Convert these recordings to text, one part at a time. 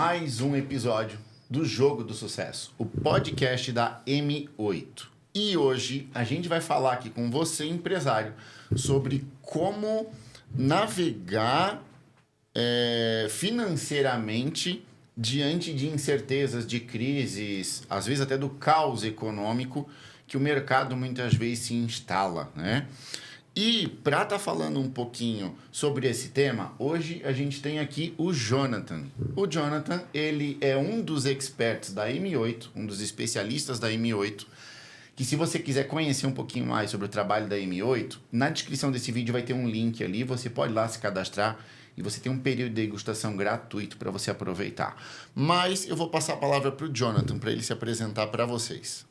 mais um episódio do Jogo do Sucesso, o podcast da M8. E hoje a gente vai falar aqui com você, empresário, sobre como navegar financeiramente diante de incertezas, de crises, às vezes até do caos econômico que o mercado muitas vezes se instala, né? E para estar falando um pouquinho sobre esse tema, hoje a gente tem aqui o Jonathan. O Jonathan, ele é um dos experts da M8, um dos especialistas da M8, que se você quiser conhecer um pouquinho mais sobre o trabalho da M8, na descrição desse vídeo vai ter um link ali, você pode ir lá se cadastrar e você tem um período de degustação gratuito para você aproveitar. Mas eu vou passar a palavra para o Jonathan, para ele se apresentar para vocês.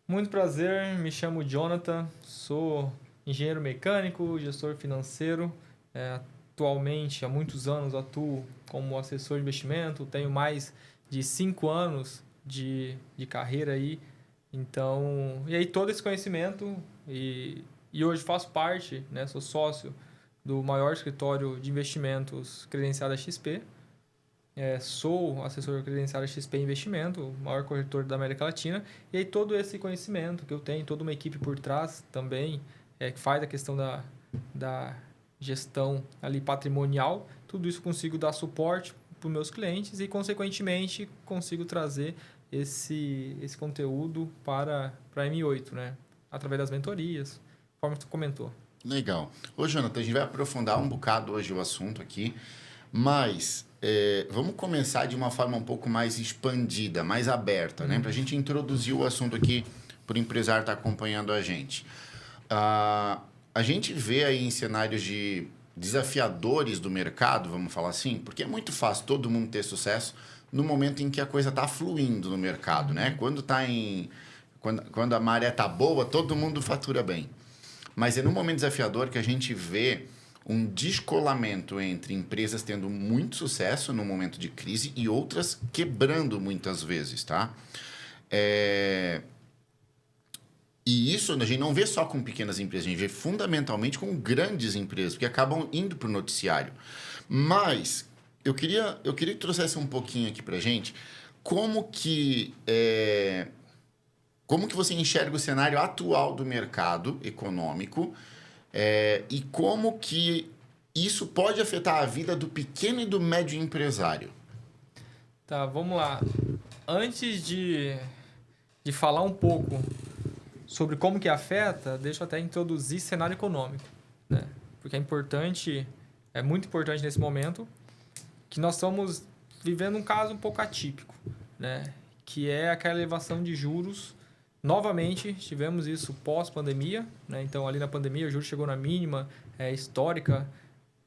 Muito prazer, me chamo Jonathan, sou engenheiro mecânico, gestor financeiro. Atualmente, há muitos anos, atuo como assessor de investimento, tenho mais de 5 anos de carreira aí. Então, e aí todo esse conhecimento e hoje faço parte, né, sou sócio do maior escritório de investimentos credenciado da XP. Sou assessor credenciado da XP Investimento, o maior corretor da América Latina. E aí todo esse conhecimento que eu tenho, toda uma equipe por trás também, que faz a questão da gestão ali patrimonial, tudo isso consigo dar suporte para os meus clientes e, consequentemente, consigo trazer esse conteúdo para a M8, né? Através das mentorias, conforme tu comentou. Legal. Ô, Jonathan, a gente vai aprofundar um bocado hoje o assunto aqui, mas vamos começar de uma forma um pouco mais expandida, mais aberta, né? Para a gente introduzir o assunto aqui para o empresário estar acompanhando a gente. A gente vê aí em cenários de desafiadores do mercado, vamos falar assim, porque é muito fácil todo mundo ter sucesso no momento em que a coisa está fluindo no mercado, né? Quando a maré está boa, todo mundo fatura bem. Mas é no momento desafiador que a gente vê um descolamento entre empresas tendo muito sucesso no momento de crise e outras quebrando muitas vezes, tá? E isso a gente não vê só com pequenas empresas, a gente vê fundamentalmente com grandes empresas, que acabam indo para o noticiário. Mas eu queria que trouxesse um pouquinho aqui para a gente como que você enxerga o cenário atual do mercado econômico e como que isso pode afetar a vida do pequeno e do médio empresário. Tá, vamos lá. Antes de falar um pouco sobre como que afeta, deixa eu até introduzir cenário econômico, né? Porque é muito importante nesse momento que nós estamos vivendo um caso um pouco atípico, né? Que é aquela elevação de juros. Novamente, tivemos isso pós-pandemia, né? Então, ali na pandemia, o juros chegou na mínima histórica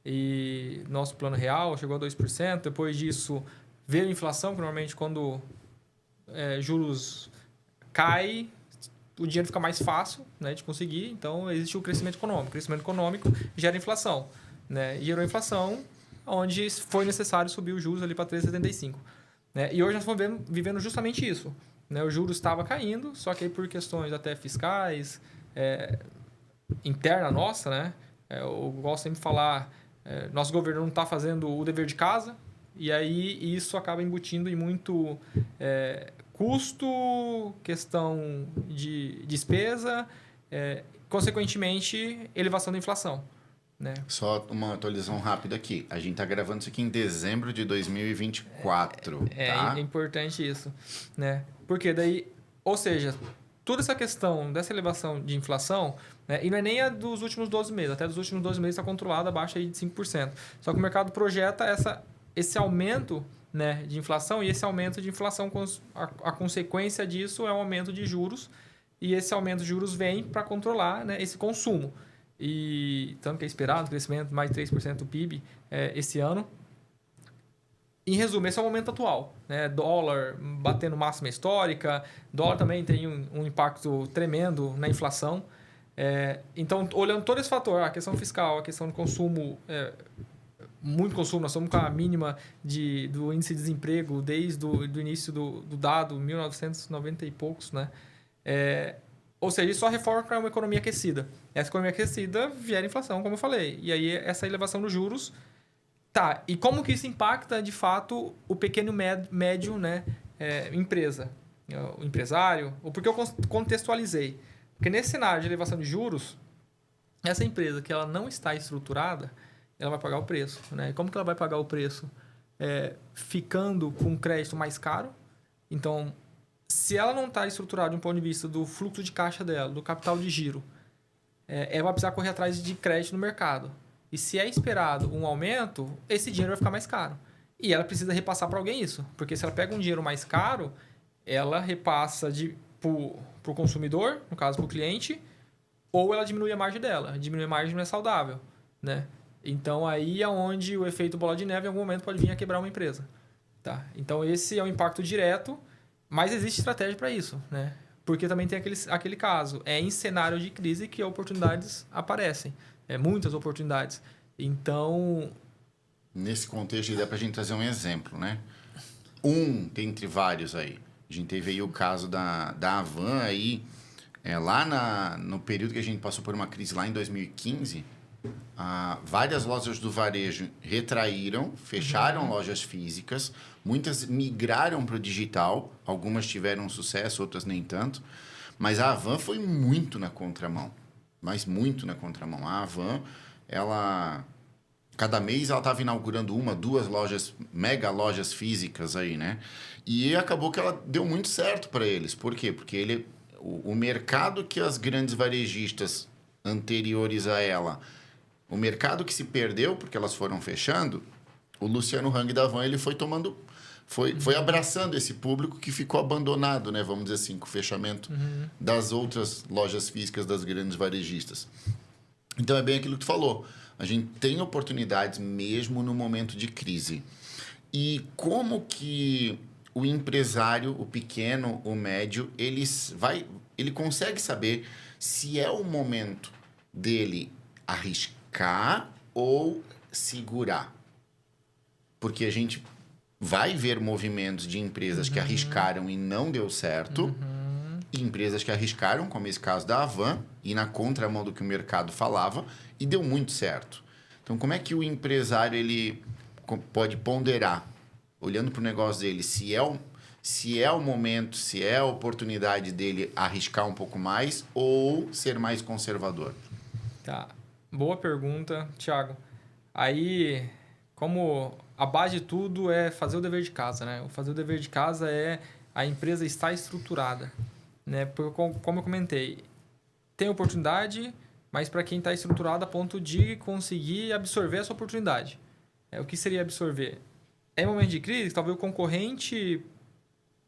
e nosso plano real chegou a 2%. Depois disso, veio a inflação, que normalmente quando juros cai, o dinheiro fica mais fácil, né, de conseguir. Então, existe o crescimento econômico. O crescimento econômico gera inflação, né? E gerou inflação onde foi necessário subir os juros ali para 3,75. Né? E hoje nós estamos vivendo justamente isso. Né? O juros estava caindo, só que aí por questões até fiscais, interna nossa, né? Eu gosto sempre de falar, nosso governo não está fazendo o dever de casa, e aí isso acaba embutindo em muito custo, questão de despesa, consequentemente, elevação da inflação. Né? Só uma atualização rápida aqui. A gente está gravando isso aqui em dezembro de 2024. Tá? É importante isso. Né? Porque daí, ou seja, toda essa questão dessa elevação de inflação, né, e não é nem a dos últimos 12 meses, até dos últimos 12 meses está controlada abaixo aí de 5%. Só que o mercado projeta esse aumento, né, de inflação, e esse aumento de inflação, a consequência disso é o aumento de juros, e esse aumento de juros vem para controlar, né, esse consumo. E tanto que é esperado, crescimento mais de 3% do PIB esse ano. Em resumo, esse é o momento atual. Né? Dólar batendo máxima histórica, dólar também tem um impacto tremendo na inflação. Então, olhando todo esse fator, a questão fiscal, a questão do consumo, muito consumo, nós estamos com a mínima do índice de desemprego desde o início do dado, 1990 e poucos, né? Ou seja, isso só reforça uma economia aquecida. Essa economia aquecida gera inflação, como eu falei. E aí, essa elevação dos juros Tá, e como que isso impacta, de fato, o pequeno e médio, né, empresa, o empresário? Ou porque eu contextualizei. Porque nesse cenário de elevação de juros, essa empresa que ela não está estruturada, ela vai pagar o preço. Né? E como que ela vai pagar o preço? Ficando com um crédito mais caro. Então, se ela não está estruturada de um ponto de vista do fluxo de caixa dela, do capital de giro, ela vai precisar correr atrás de crédito no mercado. E se é esperado um aumento, esse dinheiro vai ficar mais caro. E ela precisa repassar para alguém isso. Porque se ela pega um dinheiro mais caro, ela repassa para o consumidor, no caso para o cliente, ou ela diminui a margem dela. Diminuir a margem não é saudável. Né? Então, aí é onde o efeito bola de neve em algum momento pode vir a quebrar uma empresa. Tá? Então, esse é o impacto direto, mas existe estratégia para isso. Né? Porque também tem aquele caso. É em cenário de crise que oportunidades aparecem. Muitas oportunidades. Então... Nesse contexto, dá para a gente trazer um exemplo, né? Dentre vários aí. A gente teve aí o caso da Avan aí, lá no período que a gente passou por uma crise lá em 2015, várias lojas do varejo retraíram, fecharam lojas físicas, muitas migraram para o digital, algumas tiveram sucesso, outras nem tanto, mas a Avan foi muito na contramão. Mas muito na contramão. A Avan, cada mês ela estava inaugurando 1, 2 lojas, mega lojas físicas aí, né? E acabou que ela deu muito certo para eles. Por quê? Porque o mercado que as grandes varejistas anteriores a ela, o mercado que se perdeu porque elas foram fechando, o Luciano Hang da Avan, ele foi tomando... Foi abraçando esse público que ficou abandonado, né? Vamos dizer assim, com o fechamento das outras lojas físicas das grandes varejistas. Então, é bem aquilo que tu falou. A gente tem oportunidades mesmo no momento de crise. E como que o empresário, o pequeno, o médio, ele consegue saber se é o momento dele arriscar ou segurar? Porque a gente... vai ver movimentos de empresas que arriscaram e não deu certo, e empresas que arriscaram, como esse caso da Avan, e na contramão do que o mercado falava, e deu muito certo. Então, como é que o empresário ele pode ponderar, olhando para o negócio dele, se é o momento, se é a oportunidade dele arriscar um pouco mais ou ser mais conservador? Tá. Boa pergunta, Thiago. Aí, como... a base de tudo é fazer o dever de casa, né? O fazer o dever de casa é a empresa estar estruturada, né? Porque, como eu comentei, tem oportunidade, mas para quem está estruturado a ponto de conseguir absorver essa oportunidade. O que seria absorver? Em momento de crise, talvez o concorrente,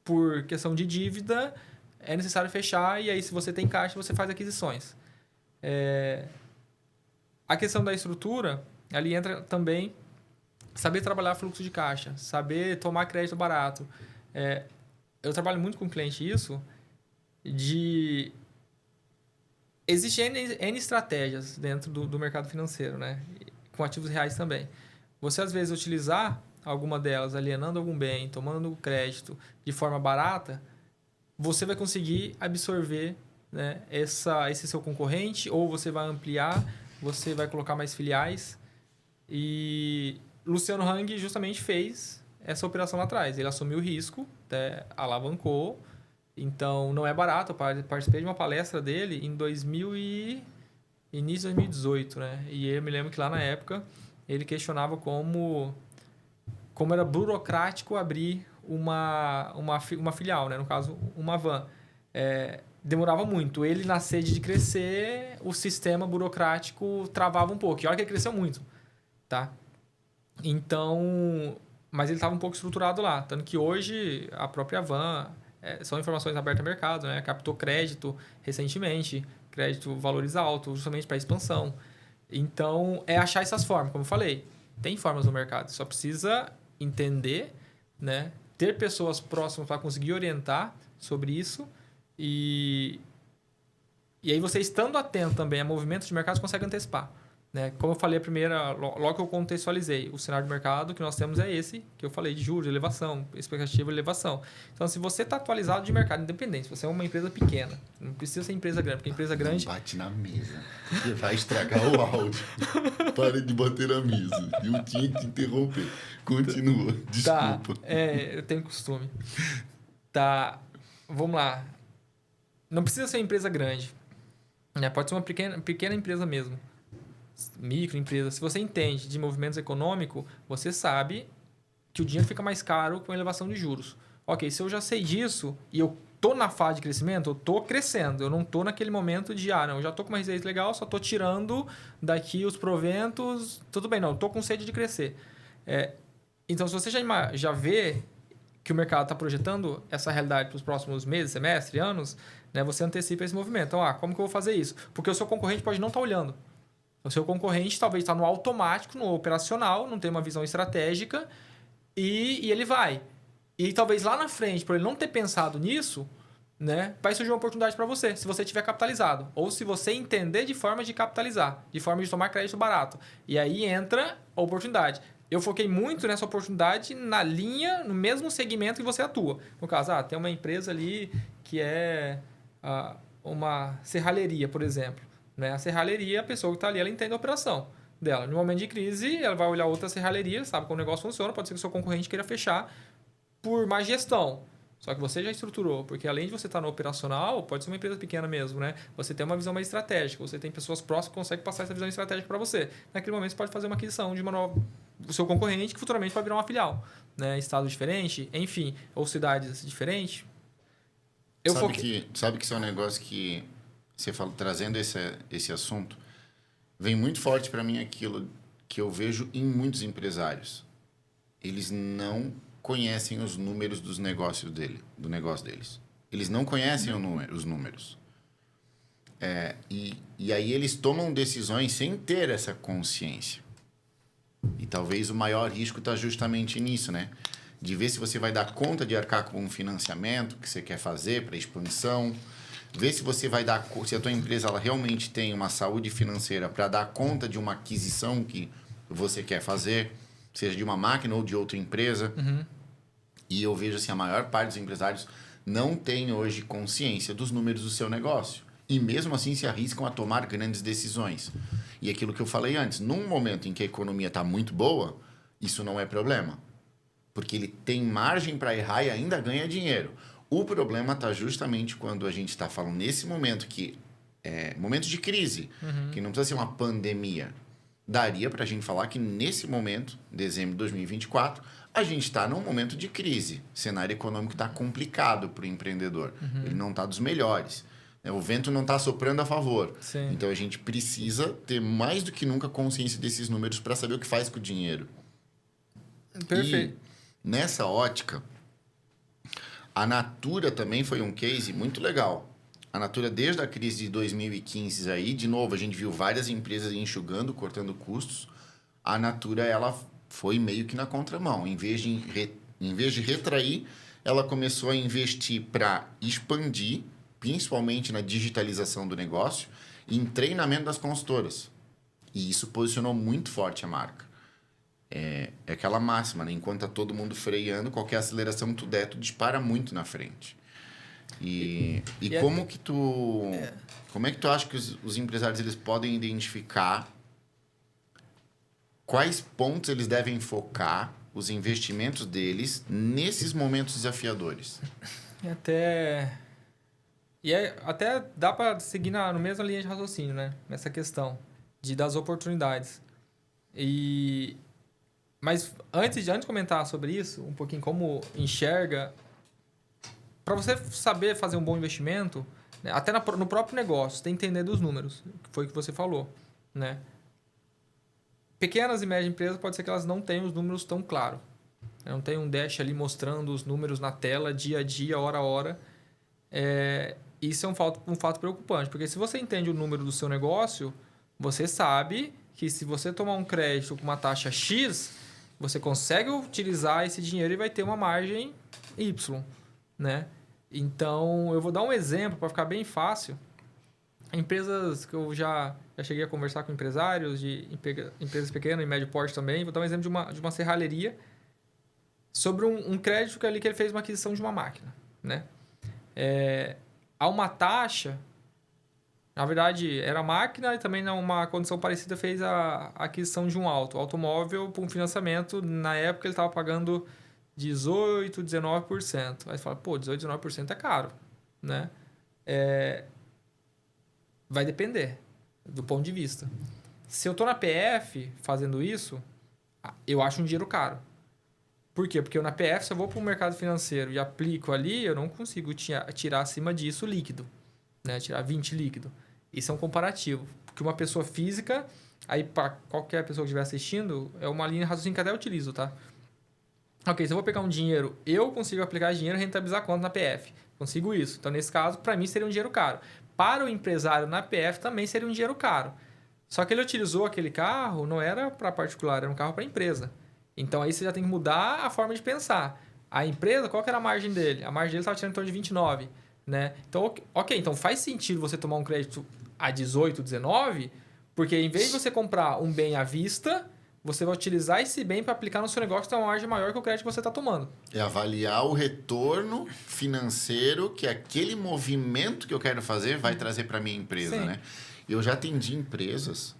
por questão de dívida, é necessário fechar e aí, se você tem caixa, você faz aquisições. A questão da estrutura, ali entra também... saber trabalhar fluxo de caixa, saber tomar crédito barato. Eu trabalho muito com cliente isso, existem N estratégias dentro do mercado financeiro, né? Com ativos reais também. Você, às vezes, utilizar alguma delas, alienando algum bem, tomando crédito de forma barata, você vai conseguir absorver, né, esse seu concorrente, ou você vai ampliar, você vai colocar mais filiais. E... Luciano Hang justamente fez essa operação lá atrás. Ele assumiu o risco, alavancou. Então, não é barato. Eu participei de uma palestra dele em início de 2018. Né? E eu me lembro que lá na época ele questionava como era burocrático abrir uma filial, né? No caso, uma van. Demorava muito. Ele, na sede de crescer, o sistema burocrático travava um pouco. E olha que ele cresceu muito. Tá? Então, mas ele estava um pouco estruturado lá. Tanto que hoje a própria Van, são informações abertas ao mercado, né? Captou crédito recentemente, crédito valores altos, justamente para expansão. Então, achar essas formas, como eu falei. Tem formas no mercado, só precisa entender, né? Ter pessoas próximas para conseguir orientar sobre isso. E aí você estando atento também a movimentos de mercado, você consegue antecipar. Né? Como eu falei logo que eu contextualizei, o cenário de mercado que nós temos é esse, que eu falei, de juros, elevação, expectativa de elevação. Então, se você está atualizado de mercado independente, se você é uma empresa pequena, não precisa ser empresa grande, porque empresa grande... Não bate na mesa, porque vai estragar o áudio. Para de bater na mesa. Eu tinha que te interromper. Continua, desculpa. Tá, eu tenho costume. Tá, vamos lá. Não precisa ser uma empresa grande, né? Pode ser uma pequena empresa mesmo. Microempresa. Se você entende de movimentos econômicos, você sabe que o dinheiro fica mais caro com a elevação de juros. Ok, se eu já sei disso e eu tô na fase de crescimento, eu tô crescendo. Eu não tô naquele momento de, não, eu já tô com uma receita legal, só tô tirando daqui os proventos. Tudo bem, não, eu tô com sede de crescer. Então, se você já vê que o mercado está projetando essa realidade para os próximos meses, semestre, anos, né, você antecipa esse movimento. Então, como que eu vou fazer isso? Porque o seu concorrente pode não estar olhando. O seu concorrente talvez está no automático, no operacional, não tem uma visão estratégica e ele vai. E talvez lá na frente, por ele não ter pensado nisso, né, vai surgir uma oportunidade para você, se você tiver capitalizado. Ou se você entender de forma de capitalizar, de forma de tomar crédito barato. E aí entra a oportunidade. Eu foquei muito nessa oportunidade na linha, no mesmo segmento que você atua. No caso, tem uma empresa ali que é uma serralheria, por exemplo. Né? A serralheria, a pessoa que está ali, ela entende a operação dela. No momento de crise, ela vai olhar outra serralheria, sabe como o negócio funciona, pode ser que o seu concorrente queira fechar por má gestão. Só que você já estruturou, porque além de você estar no operacional, pode ser uma empresa pequena mesmo, né? Você tem uma visão mais estratégica, você tem pessoas próximas que conseguem passar essa visão estratégica para você. Naquele momento, você pode fazer uma aquisição de uma nova, do seu concorrente, que futuramente vai virar uma filial. Né? Estado diferente, enfim, ou cidades diferentes. Sabe que isso é um negócio que você fala, trazendo esse assunto, vem muito forte para mim aquilo que eu vejo em muitos empresários. Eles não conhecem os números do negócio deles. Eles não conhecem os números. E aí eles tomam decisões sem ter essa consciência. E talvez o maior risco está justamente nisso, né? De ver se você vai dar conta de arcar com um financiamento que você quer fazer para expansão, ver se você vai se a tua empresa ela realmente tem uma saúde financeira para dar conta de uma aquisição que você quer fazer, seja de uma máquina ou de outra empresa. Uhum. E eu vejo assim, a maior parte dos empresários não tem hoje consciência dos números do seu negócio. E mesmo assim se arriscam a tomar grandes decisões. E aquilo que eu falei antes, num momento em que a economia está muito boa, isso não é problema. Porque ele tem margem para errar e ainda ganha dinheiro. O problema está justamente quando a gente está falando nesse momento que é momento de crise, que não precisa ser uma pandemia. Daria para a gente falar que nesse momento, dezembro de 2024, a gente está num momento de crise. O cenário econômico está complicado para o empreendedor. Ele não está dos melhores. O vento não está soprando a favor. Sim. Então, a gente precisa ter mais do que nunca consciência desses números para saber o que faz com o dinheiro. Perfeito. E, nessa ótica, a Natura também foi um case muito legal. A Natura, desde a crise de 2015, aí, de novo, a gente viu várias empresas enxugando, cortando custos. A Natura, ela foi meio que na contramão. Em vez de retrair, ela começou a investir para expandir, principalmente na digitalização do negócio e em treinamento das consultoras. E isso posicionou muito forte a marca. É aquela máxima, né? Enquanto está todo mundo freando, qualquer aceleração que tu der, tu dispara muito na frente. E como que tu... Como é que tu acha que os empresários eles podem identificar quais pontos eles devem focar os investimentos deles nesses momentos desafiadores? Até dá para seguir no mesma linha de raciocínio, né? Nessa questão das oportunidades. Mas antes de comentar sobre isso, um pouquinho como enxerga, para você saber fazer um bom investimento, né? Até no próprio negócio, você tem que entender dos números, que foi o que você falou, né? Pequenas e médias empresas pode ser que elas não tenham os números tão claros. Não tem um dash ali mostrando os números na tela, dia a dia, hora a hora. Isso é um fato preocupante, porque se você entende o número do seu negócio, você sabe que se você tomar um crédito com uma taxa X, você consegue utilizar esse dinheiro e vai ter uma margem Y, né? Então, eu vou dar um exemplo para ficar bem fácil. Empresas que eu já já cheguei a conversar com empresários de empresas pequenas e médio porte também. Vou dar um exemplo de uma serralheria sobre um crédito que ali que ele fez uma aquisição de uma máquina, né? Há uma taxa, na verdade era máquina e também numa condição parecida fez a aquisição de um automóvel para um financiamento. Na época ele estava pagando 18%, 19%. Aí você fala, pô, 18%, 19% é caro, né? Vai depender do ponto de vista. Se eu estou na PF fazendo isso, eu acho um dinheiro caro. Por quê? Porque eu na PF, se eu vou para o mercado financeiro e aplico ali, eu não consigo tirar acima disso líquido, né? Tirar 20 líquido. Isso é um comparativo. Porque uma pessoa física, aí para qualquer pessoa que estiver assistindo, é uma linha de raciocínio que até eu utilizo, tá? Ok, se eu vou pegar um dinheiro, eu consigo aplicar dinheiro e rentabilizar quanto na PF? Consigo isso. Então, nesse caso, para mim seria um dinheiro caro. Para o empresário na PF também seria um dinheiro caro. Só que ele utilizou aquele carro, não era para particular, era um carro para empresa. Então, aí você já tem que mudar a forma de pensar. A empresa, qual que era a margem dele? A margem dele estava tirando em torno de 29, né? Então, ok, então faz sentido você tomar um crédito a 18, 19, porque em vez de você comprar um bem à vista, você vai utilizar esse bem para aplicar no seu negócio que tem uma margem maior que o crédito que você está tomando. É avaliar o retorno financeiro que aquele movimento que eu quero fazer vai trazer para minha empresa, né? Eu já atendi empresas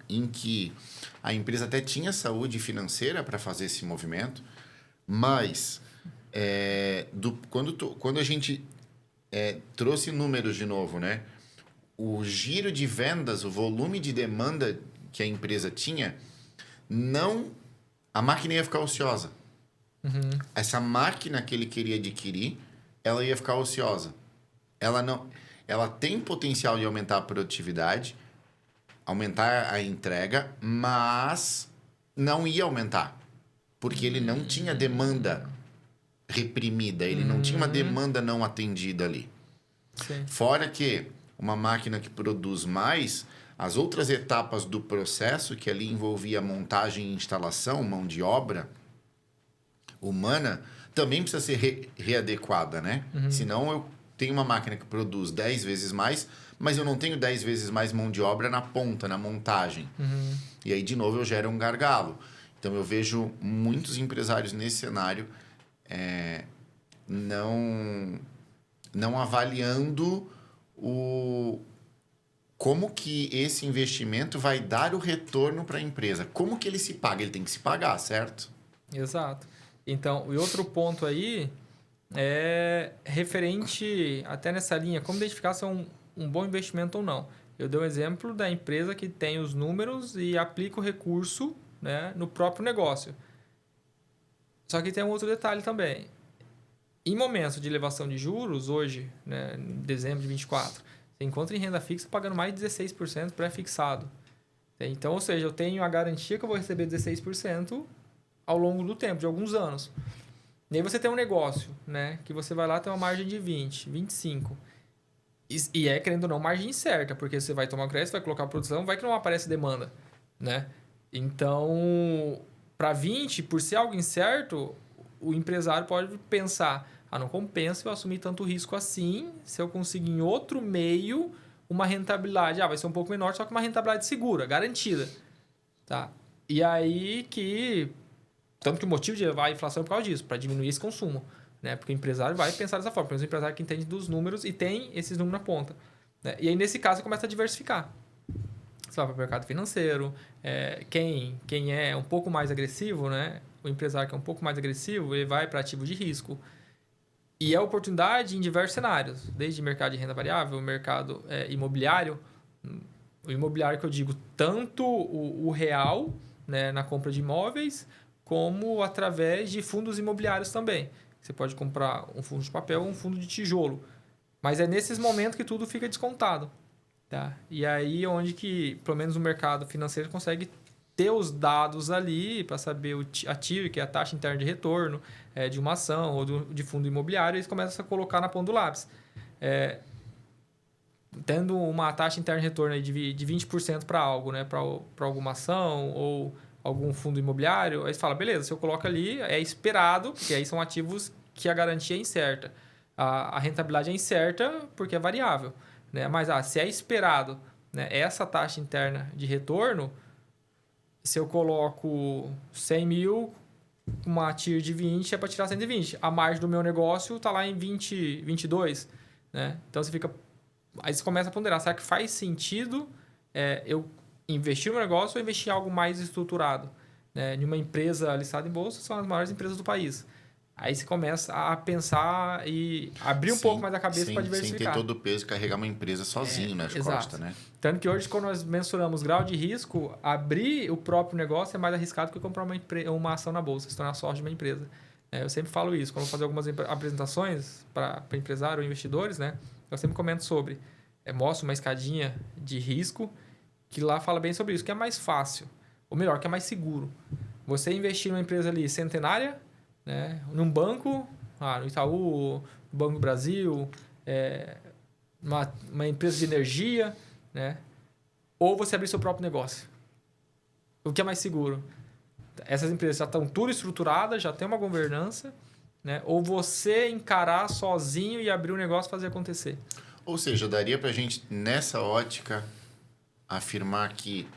em que a empresa até tinha saúde financeira para fazer esse movimento, mas quando a gente trouxe números de novo, né? O giro de vendas, o volume de demanda que a empresa tinha, a máquina ia ficar ociosa. Uhum. Essa máquina que ele queria adquirir, ela ia ficar ociosa. Ela tem potencial de aumentar a produtividade, aumentar a entrega, mas não ia aumentar, porque ele não tinha demanda reprimida, ele não tinha uma demanda não atendida ali. Sim. Fora que uma máquina que produz mais, as outras etapas do processo, que ali envolvia montagem e instalação, mão de obra humana, também precisa ser readequada, né? Senão eu tenho uma máquina que produz 10 vezes mais, mas eu não tenho 10 vezes mais mão de obra na ponta, na montagem. E aí, de novo, eu gero um gargalo. Então, eu vejo muitos empresários nesse cenário não avaliando como que esse investimento vai dar o retorno para a empresa. Como que ele se paga? Ele tem que se pagar, certo? Exato. Então, e outro ponto aí é referente até nessa linha, como identificar se é um bom investimento ou não. Eu dei um exemplo da empresa que tem os números e aplica o recurso, né, no próprio negócio. Só que tem um outro detalhe também. Em momentos de elevação de juros, hoje, né, em dezembro de 24, você encontra em renda fixa pagando mais de 16% pré-fixado. Então, ou seja, eu tenho a garantia que eu vou receber 16% ao longo do tempo, de alguns anos. E aí você tem um negócio, né, que você vai lá ter uma margem de 20, 25. E querendo ou não, margem incerta, porque você vai tomar crédito, vai colocar a produção, vai que não aparece demanda, né? Então, para 20, por ser algo incerto, o empresário pode pensar, não compensa eu assumir tanto risco assim, se eu conseguir em outro meio uma rentabilidade, vai ser um pouco menor, só que uma rentabilidade segura, garantida. Tá? E aí tanto que o motivo de levar a inflação é por causa disso, para diminuir esse consumo. Né? Porque o empresário vai pensar dessa forma, porque o empresário que entende dos números e tem esses números na ponta. Né? E aí, nesse caso, você começa a diversificar. Você vai para o mercado financeiro, quem é um pouco mais agressivo, né? O empresário que é um pouco mais agressivo, ele vai para ativo de risco. E é oportunidade em diversos cenários, desde mercado de renda variável, mercado imobiliário. O imobiliário que eu digo, tanto o real, né, na compra de imóveis, como através de fundos imobiliários também. Você pode comprar um fundo de papel ou um fundo de tijolo. Mas é nesses momentos que tudo fica descontado. Tá? E aí onde que, pelo menos o mercado financeiro, consegue ter os dados ali para saber o ativo, que é a taxa interna de retorno de uma ação ou de fundo imobiliário, e eles começam a colocar na ponta do lápis. Tendo uma taxa interna de retorno aí de 20% para algo, né? Para alguma ação ou algum fundo imobiliário, aí você fala, beleza, se eu coloco ali, é esperado, porque aí são ativos que a garantia é incerta. A rentabilidade é incerta porque é variável. Né? Mas se é esperado né? Essa taxa interna de retorno, se eu coloco 100 mil, uma TIR de 20 é para tirar 120. A margem do meu negócio está lá em 20, 22. Né? Então, aí você começa a ponderar. Será que faz sentido eu investir no negócio ou investir em algo mais estruturado? Né? Em uma empresa listada em bolsa, são as maiores empresas do país. Aí você começa a pensar e abrir um pouco mais a cabeça para diversificar. Sem ter todo o peso, carregar uma empresa sozinho nas costas, né? Tanto que hoje, quando nós mensuramos grau de risco, abrir o próprio negócio é mais arriscado que comprar uma ação na bolsa, se tornar sócio de uma empresa. Eu sempre falo isso. Quando eu vou fazer algumas apresentações para empresários ou investidores, né? Eu sempre comento sobre. Mostro uma escadinha de risco que lá fala bem sobre isso, que é mais fácil. Ou melhor, que é mais seguro. Você investir numa empresa ali centenária, né? Num banco, no Itaú, no Banco do Brasil, uma empresa de energia, né? Ou você abrir seu próprio negócio. O que é mais seguro? Essas empresas já estão tudo estruturadas, já tem uma governança, né? Ou você encarar sozinho e abrir um negócio e fazer acontecer. Ou seja, daria para a gente, nessa ótica, afirmar que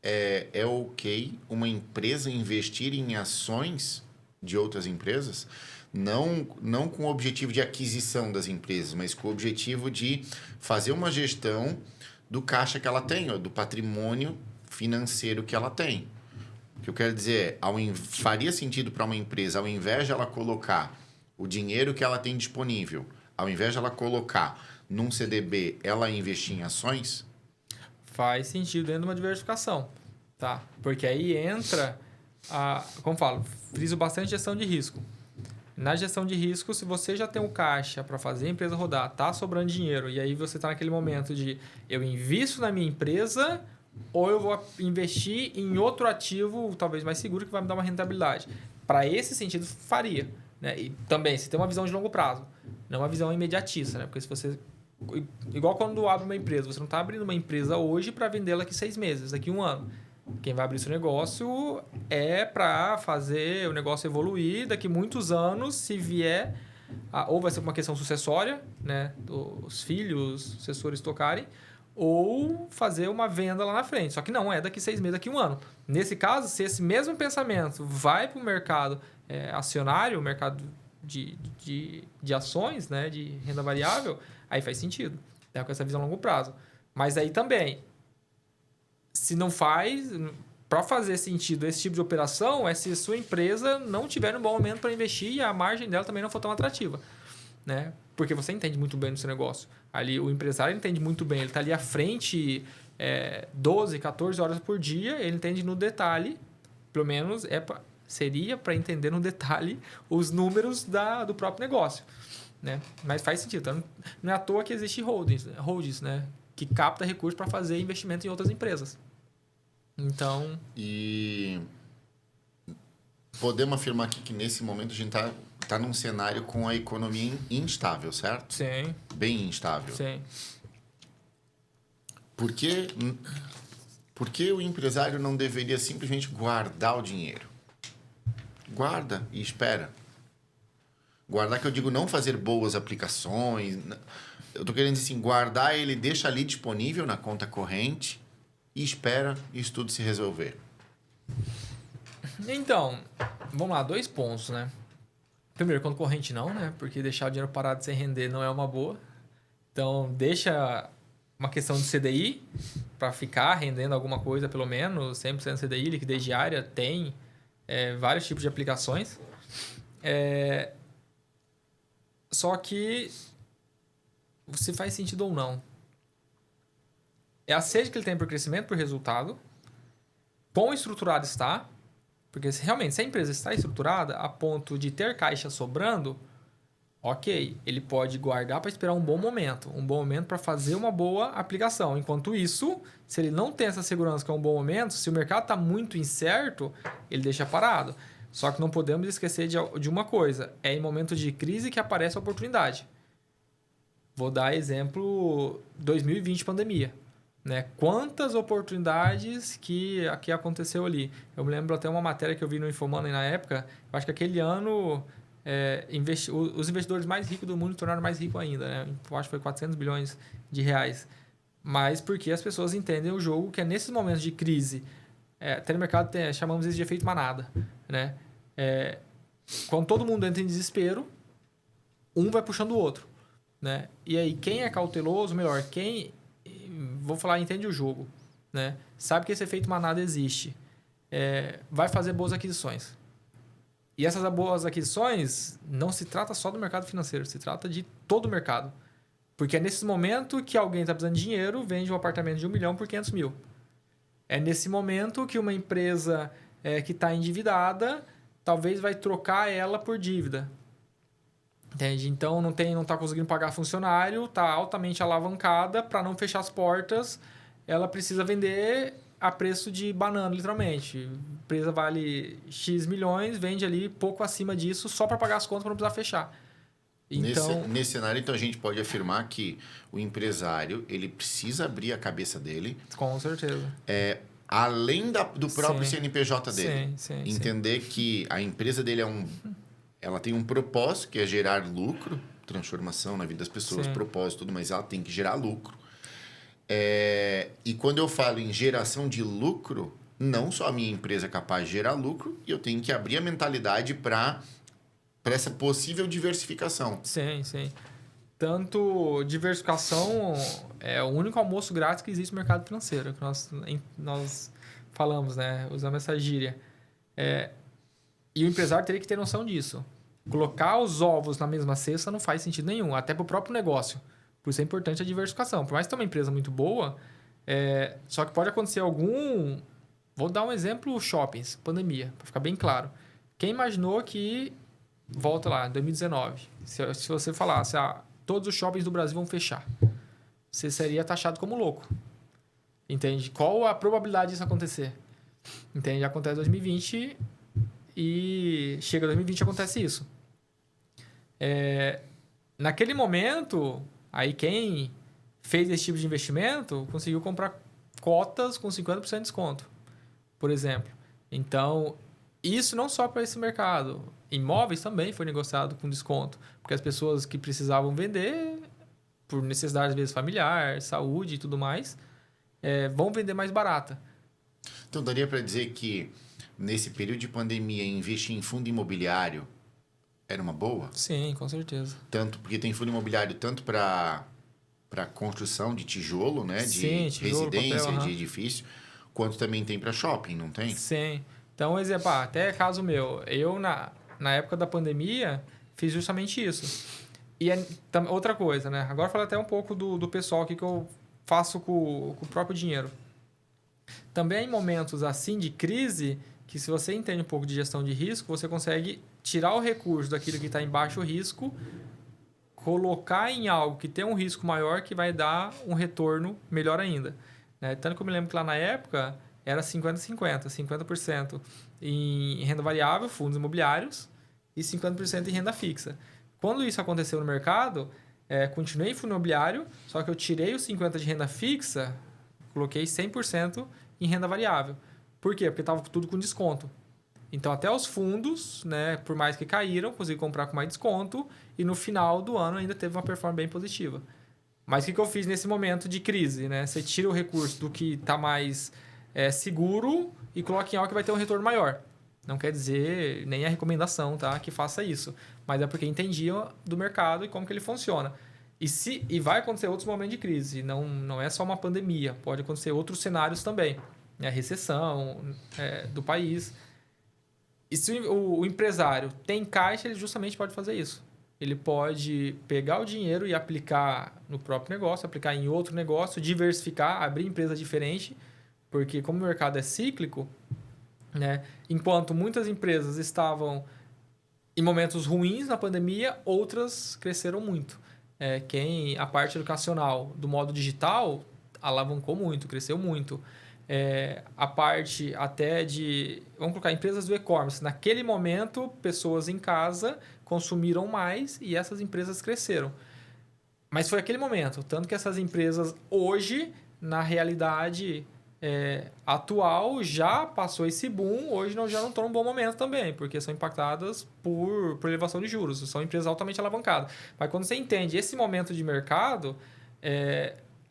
é ok uma empresa investir em ações de outras empresas, não com o objetivo de aquisição das empresas, mas com o objetivo de fazer uma gestão do caixa que ela tem, do patrimônio financeiro que ela tem. O que eu quero dizer é, faria sentido para uma empresa, ao invés de ela colocar o dinheiro que ela tem disponível, ao invés de ela colocar num CDB, ela investir em ações? Faz sentido dentro de uma diversificação, tá? Porque aí entra como falo, friso bastante gestão de risco. Na gestão de risco, se você já tem um caixa para fazer a empresa rodar, tá sobrando dinheiro, e aí você está naquele momento de eu invisto na minha empresa ou eu vou investir em outro ativo, talvez mais seguro, que vai me dar uma rentabilidade. Para esse sentido, faria. Né? E também, se tem uma visão de longo prazo, não uma visão imediatista. Né? Porque se você... Igual quando abre uma empresa, você não está abrindo uma empresa hoje para vendê-la daqui 6 meses, daqui 1 ano. Quem vai abrir seu negócio é para fazer o negócio evoluir daqui muitos anos, se vier, ou vai ser uma questão sucessória, né, os filhos, sucessores tocarem, ou fazer uma venda lá na frente. Só que não é daqui 6 meses, daqui 1 ano. Nesse caso, se esse mesmo pensamento vai para o mercado acionário, o mercado de ações, né, de renda variável, aí faz sentido, né, com essa visão a longo prazo. Mas aí também, se não faz, para fazer sentido esse tipo de operação, é se a sua empresa não tiver um bom momento para investir e a margem dela também não for tão atrativa. Né? Porque você entende muito bem do seu negócio. Ali, o empresário entende muito bem, ele está ali à frente 12, 14 horas por dia, ele entende no detalhe, pelo menos seria para entender no detalhe os números do próprio negócio. Né? Mas faz sentido. Então, não é à toa que existe holdings, né? Que capta recursos para fazer investimento em outras empresas. Então... E podemos afirmar aqui que nesse momento a gente está num cenário com a economia instável, certo? Sim. Bem instável. Sim. Por que o empresário não deveria simplesmente guardar o dinheiro? Guarda e espera. Guardar, que eu digo, não fazer boas aplicações. Eu estou querendo dizer assim, guardar ele, deixa ali disponível na conta corrente e espera isso tudo se resolver. Então, vamos lá, 2 pontos, né? Primeiro, conta corrente não, né? Porque deixar o dinheiro parado sem render não é uma boa. Então, deixa uma questão de CDI para ficar rendendo alguma coisa, pelo menos 100% CDI, liquidez diária, tem vários tipos de aplicações. Só que se faz sentido ou não. É a sede que ele tem por crescimento, por resultado. Quão estruturado está. Porque realmente, se a empresa está estruturada a ponto de ter caixa sobrando, ok, ele pode guardar para esperar um bom momento. Um bom momento para fazer uma boa aplicação. Enquanto isso, se ele não tem essa segurança que é um bom momento, se o mercado está muito incerto, ele deixa parado. Só que não podemos esquecer de uma coisa. É em momento de crise que aparece a oportunidade. Vou dar exemplo 2020, pandemia. Né? Quantas oportunidades que aconteceu ali. Eu me lembro até uma matéria que eu vi no Infomoney na época. Eu acho que aquele ano os investidores mais ricos do mundo se tornaram mais ricos ainda. Né? Eu acho que foi 400 bilhões de reais. mas porque as pessoas entendem o jogo que é nesses momentos de crise. Até no mercado chamamos isso de efeito manada, né? Quando todo mundo entra em desespero, um vai puxando o outro, né? E aí, quem é cauteloso, melhor, vou falar, entende o jogo, né? Sabe que esse efeito manada existe, vai fazer boas aquisições. E essas boas aquisições não se trata só do mercado financeiro, se trata de todo o mercado. Porque é nesse momento que alguém está precisando de dinheiro, vende um apartamento de 1 milhão por 500 mil. É nesse momento que uma empresa que está endividada, talvez vai trocar ela por dívida. Entende? Então, não está conseguindo pagar funcionário, está altamente alavancada, para não fechar as portas, ela precisa vender a preço de banana, literalmente. A empresa vale X milhões, vende ali pouco acima disso, só para pagar as contas para não precisar fechar. Então, nesse cenário, então, a gente pode afirmar que o empresário ele precisa abrir a cabeça dele. Com certeza. Além do próprio CNPJ dele. Sim, entender que a empresa dele ela tem um propósito, que é gerar lucro, transformação na vida das pessoas, propósito, tudo, mas ela tem que gerar lucro. E quando eu falo em geração de lucro, não só a minha empresa é capaz de gerar lucro, e eu tenho que abrir a mentalidade para essa possível diversificação. Sim. Tanto diversificação é o único almoço grátis que existe no mercado financeiro, que nós falamos, né? Usamos essa gíria. E o empresário teria que ter noção disso. Colocar os ovos na mesma cesta não faz sentido nenhum, até para o próprio negócio. Por isso é importante a diversificação. Por mais que tenha uma empresa muito boa, só que pode acontecer algum... Vou dar um exemplo, shoppings, pandemia, para ficar bem claro. Quem imaginou que... Volta lá, 2019. Se você falasse, todos os shoppings do Brasil vão fechar, você seria taxado como louco. Entende? Qual a probabilidade disso acontecer? Entende? Acontece em 2020 e chega 2020 e acontece isso. Naquele momento, aí quem fez esse tipo de investimento conseguiu comprar cotas com 50% de desconto, por exemplo. Então, isso não só para esse mercado. Imóveis também foi negociado com desconto, porque as pessoas que precisavam vender, por necessidade, às vezes, familiar, saúde e tudo mais, vão vender mais barata. Então, daria para dizer que, nesse período de pandemia, investir em fundo imobiliário era uma boa? Sim, com certeza. Porque tem fundo imobiliário tanto para construção de tijolo, né? Sim, de tijolo, residência, papel, de edifício, quanto também tem para shopping, não tem? Sim. Então, exemplo, até caso meu, eu na época da pandemia fiz justamente isso. E outra coisa, né? Agora falo até um pouco do pessoal aqui que eu faço com o próprio dinheiro. Também em momentos assim de crise, que se você entende um pouco de gestão de risco, você consegue tirar o recurso daquilo que está em baixo risco, colocar em algo que tem um risco maior que vai dar um retorno melhor ainda. Tanto que eu me lembro que lá na época era 50-50, 50% em renda variável, fundos imobiliários, e 50% em renda fixa. Quando isso aconteceu no mercado, continuei em fundo imobiliário, só que eu tirei os 50% de renda fixa, coloquei 100% em renda variável. Por quê? Porque estava tudo com desconto. Então, até os fundos, né, por mais que caíram, consegui comprar com mais desconto, e no final do ano ainda teve uma performance bem positiva. Mas o que eu fiz nesse momento de crise? Né? Você tira o recurso do que está mais seguro e coloca em algo que vai ter um retorno maior. Não quer dizer, nem a recomendação, tá, que faça isso. Mas é porque entendia do mercado e como que ele funciona. E vai acontecer outros momentos de crise. Não é só uma pandemia. Pode acontecer outros cenários também. A recessão do país. E se o empresário tem caixa, ele justamente pode fazer isso. Ele pode pegar o dinheiro e aplicar no próprio negócio, aplicar em outro negócio, diversificar, abrir empresa diferente, porque como o mercado é cíclico, né, enquanto muitas empresas estavam em momentos ruins na pandemia, outras cresceram muito. A parte educacional do modo digital alavancou muito, cresceu muito. A parte até vamos colocar, empresas do e-commerce. Naquele momento, pessoas em casa consumiram mais e essas empresas cresceram. Mas foi aquele momento. Tanto que essas empresas hoje, na realidade atual, já passou esse boom. Hoje já não estão num bom momento também, porque são impactadas por elevação de juros. São empresas altamente alavancadas. Mas quando você entende esse momento de mercado,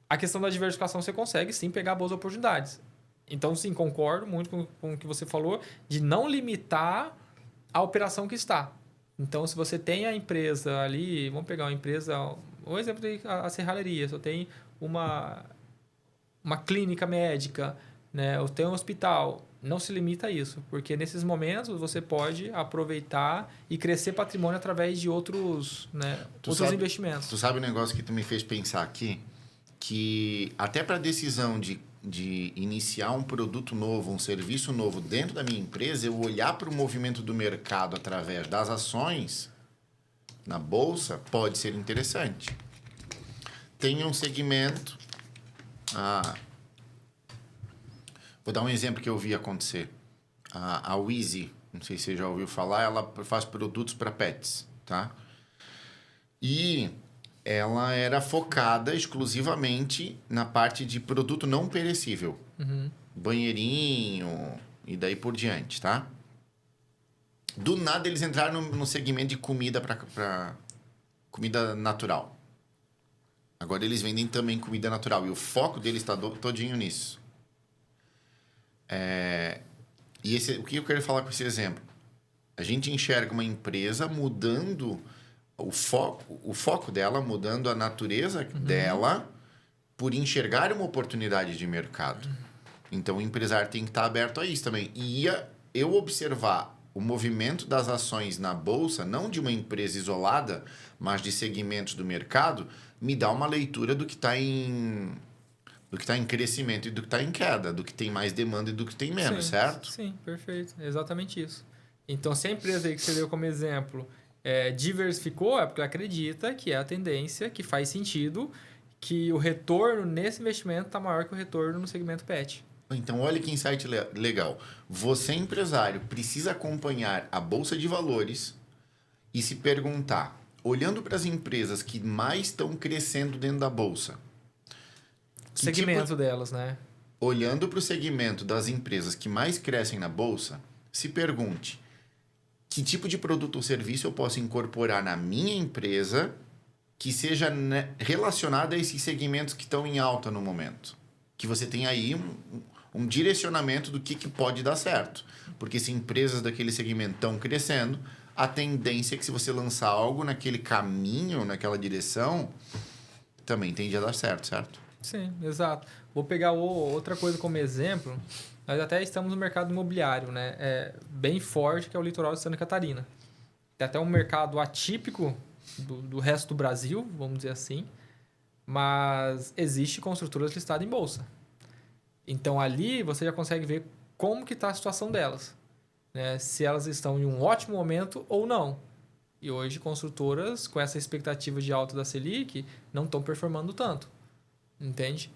a questão da diversificação você consegue sim pegar boas oportunidades. Então, sim, concordo muito com o que você falou, de não limitar a operação que está. Então, se você tem a empresa ali, vamos pegar uma empresa, um exemplo da serralheria, se eu tenho uma clínica médica, né, eu tenho um hospital, não se limita a isso, porque nesses momentos você pode aproveitar e crescer patrimônio através de outros, né, investimentos. Tu sabe um negócio que tu me fez pensar aqui? Que até para a decisão de iniciar um produto novo, um serviço novo dentro da minha empresa, eu olhar para o movimento do mercado através das ações na bolsa pode ser interessante. Tem um segmento... vou dar um exemplo que eu vi acontecer. A Weezy, não sei se você já ouviu falar, ela faz produtos para pets, tá? E ela era focada exclusivamente na parte de produto não perecível. Banheirinho e daí por diante, tá? Do nada eles entraram no segmento de comida para comida natural. Agora eles vendem também comida natural e o foco deles está todinho nisso. E o que eu quero falar com esse exemplo? A gente enxerga uma empresa mudando o foco dela, mudando a natureza dela por enxergar uma oportunidade de mercado. Então, o empresário tem que estar aberto a isso também. E eu observar o movimento das ações na bolsa, não de uma empresa isolada, mas de segmentos do mercado, me dá uma leitura do que está em crescimento e do que está em queda, do que tem mais demanda e do que tem menos, certo? Sim, perfeito. É exatamente isso. Então, se a empresa aí que você deu como exemplo diversificou, é porque ela acredita que é a tendência, que faz sentido, que o retorno nesse investimento está maior que o retorno no segmento pet. Então, olha que insight legal. Você, empresário, precisa acompanhar a Bolsa de Valores e se perguntar, olhando para as empresas que mais estão crescendo dentro da Bolsa, segmento delas, né? Olhando para o segmento das empresas que mais crescem na Bolsa, se pergunte, que tipo de produto ou serviço eu posso incorporar na minha empresa que seja relacionado a esses segmentos que estão em alta no momento? Que você tem aí um direcionamento do que pode dar certo. Porque se empresas daquele segmento estão crescendo, a tendência é que se você lançar algo naquele caminho, naquela direção, também tende a dar certo, certo? Sim, exato. Vou pegar outra coisa como exemplo. Nós até estamos no mercado imobiliário, né? Bem forte, que é o litoral de Santa Catarina. Tem até um mercado atípico do resto do Brasil, vamos dizer assim. Mas existe construtoras listadas em bolsa. Então, ali você já consegue ver como que está a situação delas. Né? Se elas estão em um ótimo momento ou não. E hoje, construtoras, com essa expectativa de alta da Selic, não estão performando tanto. Entende?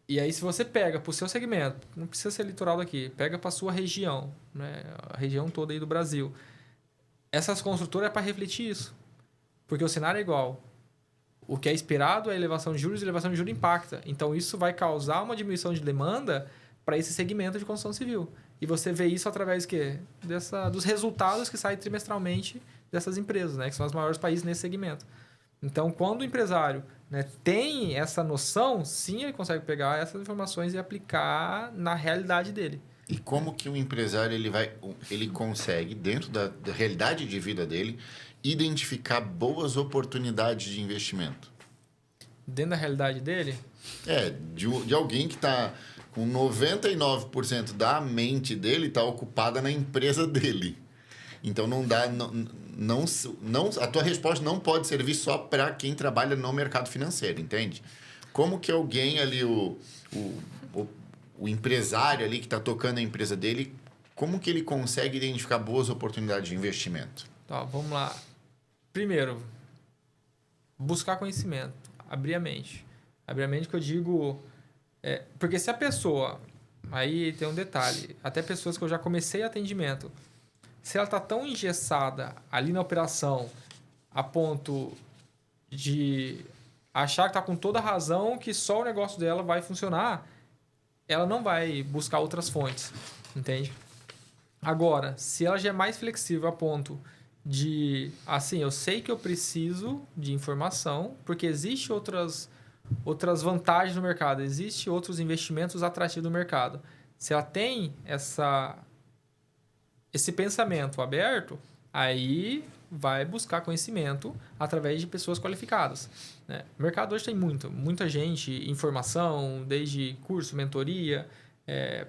E aí, se você pega para o seu segmento, não precisa ser litoral daqui, pega para a sua região, né? A região toda aí do Brasil. Essas construtoras é para refletir isso. Porque o cenário é igual. O que é esperado é a elevação de juros e a elevação de juros impacta. Então, isso vai causar uma diminuição de demanda para esse segmento de construção civil. E você vê isso através do quê? Dos resultados que saem trimestralmente dessas empresas, né? Que são as maiores países nesse segmento. Então, quando o empresário, né, tem essa noção, sim, ele consegue pegar essas informações e aplicar na realidade dele. E como que o empresário ele consegue, dentro da realidade de vida dele, identificar boas oportunidades de investimento? Dentro da realidade dele? De alguém que está com 99% da mente dele está ocupada na empresa dele. Então, não dá... a tua resposta não pode servir só para quem trabalha no mercado financeiro, entende? Como que alguém ali, o empresário ali que está tocando a empresa dele, como que ele consegue identificar boas oportunidades de investimento? Tá, vamos lá. Primeiro, buscar conhecimento, abrir a mente. Abrir a mente que eu digo... porque se a pessoa... Aí tem um detalhe. Até pessoas que eu já comecei atendimento... Se ela está tão engessada ali na operação a ponto de achar que está com toda a razão que só o negócio dela vai funcionar, ela não vai buscar outras fontes, entende? Agora, se ela já é mais flexível a ponto de, assim, eu sei que eu preciso de informação, porque existem outras vantagens no mercado, existem outros investimentos atrativos no mercado. Se ela tem esse pensamento aberto, aí vai buscar conhecimento através de pessoas qualificadas, né? O mercado hoje tem muita gente, informação, desde curso, mentoria,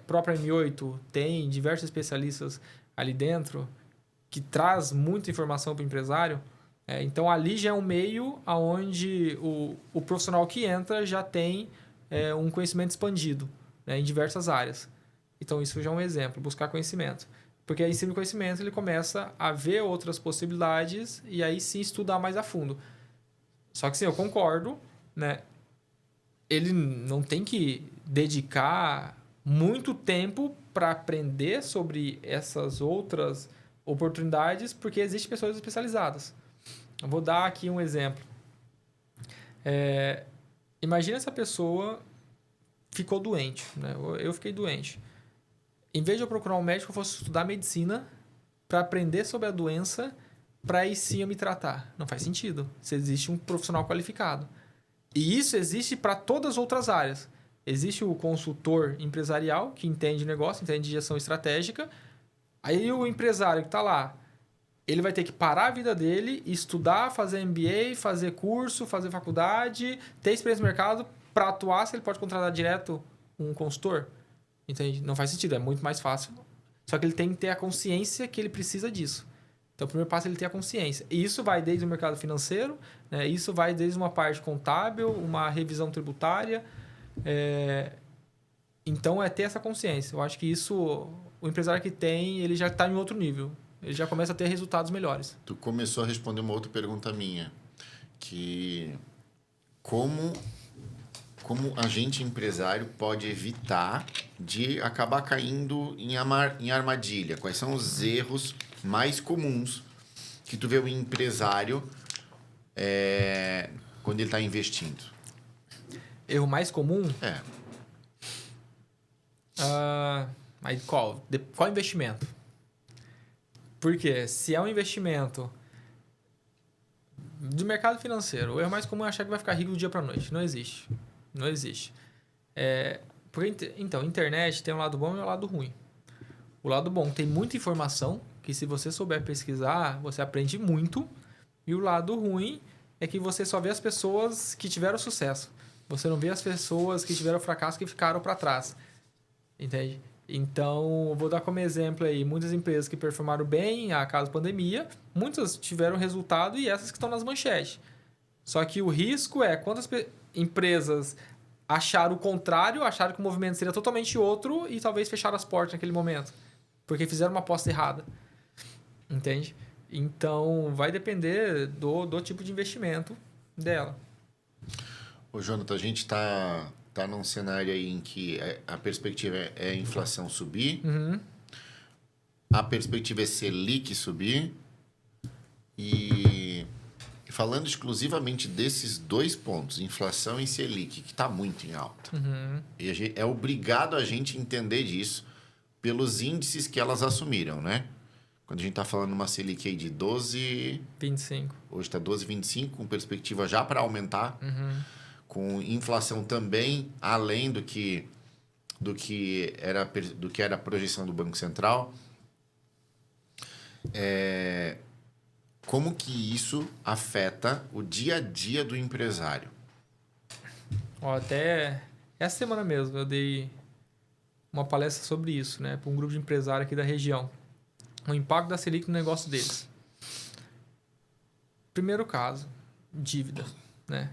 própria M8 tem diversos especialistas ali dentro que traz muita informação para o empresário. Então, ali já é um meio onde o profissional que entra já tem um conhecimento expandido, né, em diversas áreas. Então, isso já é um exemplo, buscar conhecimento. Porque aí, em cima do conhecimento, ele começa a ver outras possibilidades e aí sim estudar mais a fundo. Só que sim, eu concordo, né? Ele não tem que dedicar muito tempo para aprender sobre essas outras oportunidades, porque existem pessoas especializadas. Eu vou dar aqui um exemplo. Imagina essa pessoa ficou doente, né? Eu fiquei doente. Em vez de eu procurar um médico, eu fosse estudar medicina para aprender sobre a doença, para aí sim eu me tratar. Não faz sentido. Se existe um profissional qualificado. E isso existe para todas as outras áreas. Existe o consultor empresarial, que entende negócio, entende gestão estratégica. Aí o empresário que está lá, ele vai ter que parar a vida dele, estudar, fazer MBA, fazer curso, fazer faculdade, ter experiência no mercado para atuar, se ele pode contratar direto um consultor. Entende? Não faz sentido, é muito mais fácil. Só que ele tem que ter a consciência que ele precisa disso. Então, o primeiro passo é ele ter a consciência. E isso vai desde o mercado financeiro, né? Isso vai desde uma parte contábil, uma revisão tributária. Então, é ter essa consciência. Eu acho que isso, o empresário que tem, ele já está em outro nível. Ele já começa a ter resultados melhores. Tu começou a responder uma outra pergunta minha, que como a gente empresário pode evitar de acabar caindo em armadilha? Quais são os erros mais comuns que tu vê o empresário quando ele está investindo? Erro mais comum? Mas qual? Qual investimento? Porque se é um investimento do mercado financeiro, o erro mais comum é achar que vai ficar rico do dia para a noite. Não existe. Não existe. Então, internet tem um lado bom e um lado ruim. O lado bom tem muita informação, que se você souber pesquisar, você aprende muito. E o lado ruim é que você só vê as pessoas que tiveram sucesso. Você não vê as pessoas que tiveram fracasso, que ficaram para trás. Entende? Então, vou dar como exemplo aí, muitas empresas que performaram bem a caso pandemia, muitas tiveram resultado e essas que estão nas manchetes. Só que o risco é quantas empresas acharam o contrário, acharam que o movimento seria totalmente outro e talvez fecharam as portas naquele momento, porque fizeram uma aposta errada. Entende? Então, vai depender do tipo de investimento dela. Ô, Jonathan, a gente está num cenário aí em que a perspectiva é a inflação subir, a perspectiva é Selic subir, e falando exclusivamente desses dois pontos, inflação e Selic, que está muito em alta. E é obrigado a gente entender disso pelos índices que elas assumiram, né? Quando a gente está falando uma Selic aí de 12,25. Hoje está 12,25, com perspectiva já para aumentar. Com inflação também além do que era a projeção do Banco Central. Como que isso afeta o dia a dia do empresário? Até essa semana mesmo eu dei uma palestra sobre isso, né, para um grupo de empresários aqui da região. O impacto da Selic no negócio deles. Primeiro caso, dívida, né?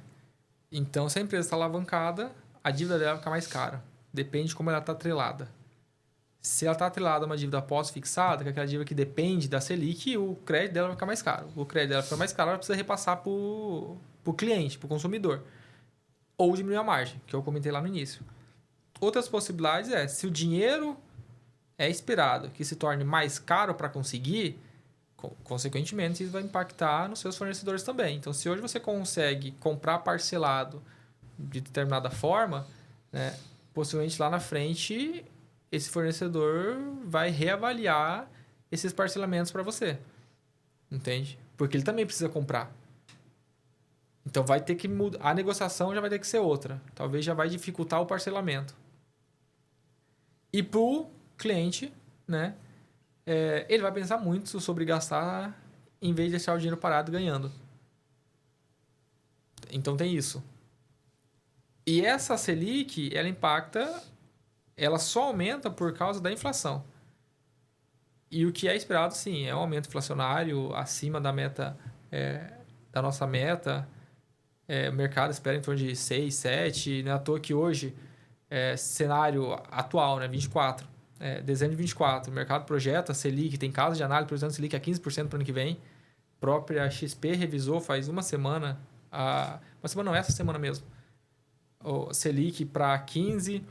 Então, se a empresa está alavancada, a dívida dela fica mais cara. Depende de como ela está atrelada. Se ela está atrelada a uma dívida pós-fixada, que é aquela dívida que depende da Selic, o crédito dela vai ficar mais caro. O crédito dela fica mais caro, ela precisa repassar para o cliente, para o consumidor. Ou diminuir a margem, que eu comentei lá no início. Outras possibilidades se o dinheiro é esperado que se torne mais caro para conseguir, consequentemente, isso vai impactar nos seus fornecedores também. Então, se hoje você consegue comprar parcelado de determinada forma, né, possivelmente lá na frente, esse fornecedor vai reavaliar esses parcelamentos para você. Entende? Porque ele também precisa comprar. Então, vai ter que mudar. A negociação já vai ter que ser outra. Talvez já vai dificultar o parcelamento. E para o cliente, né? Ele vai pensar muito sobre gastar em vez de deixar o dinheiro parado ganhando. Então, tem isso. E essa Selic, ela só aumenta por causa da inflação. E o que é esperado, sim, é um aumento inflacionário acima da meta, da nossa meta. O mercado espera em torno de 6, 7. Não é à toa que hoje, cenário atual, né, 24, dezembro de 24, o mercado projeta Selic, tem casos de análise projetando Selic a 15% para o ano que vem. A própria XP revisou faz uma semana, essa semana mesmo, o Selic para 15%.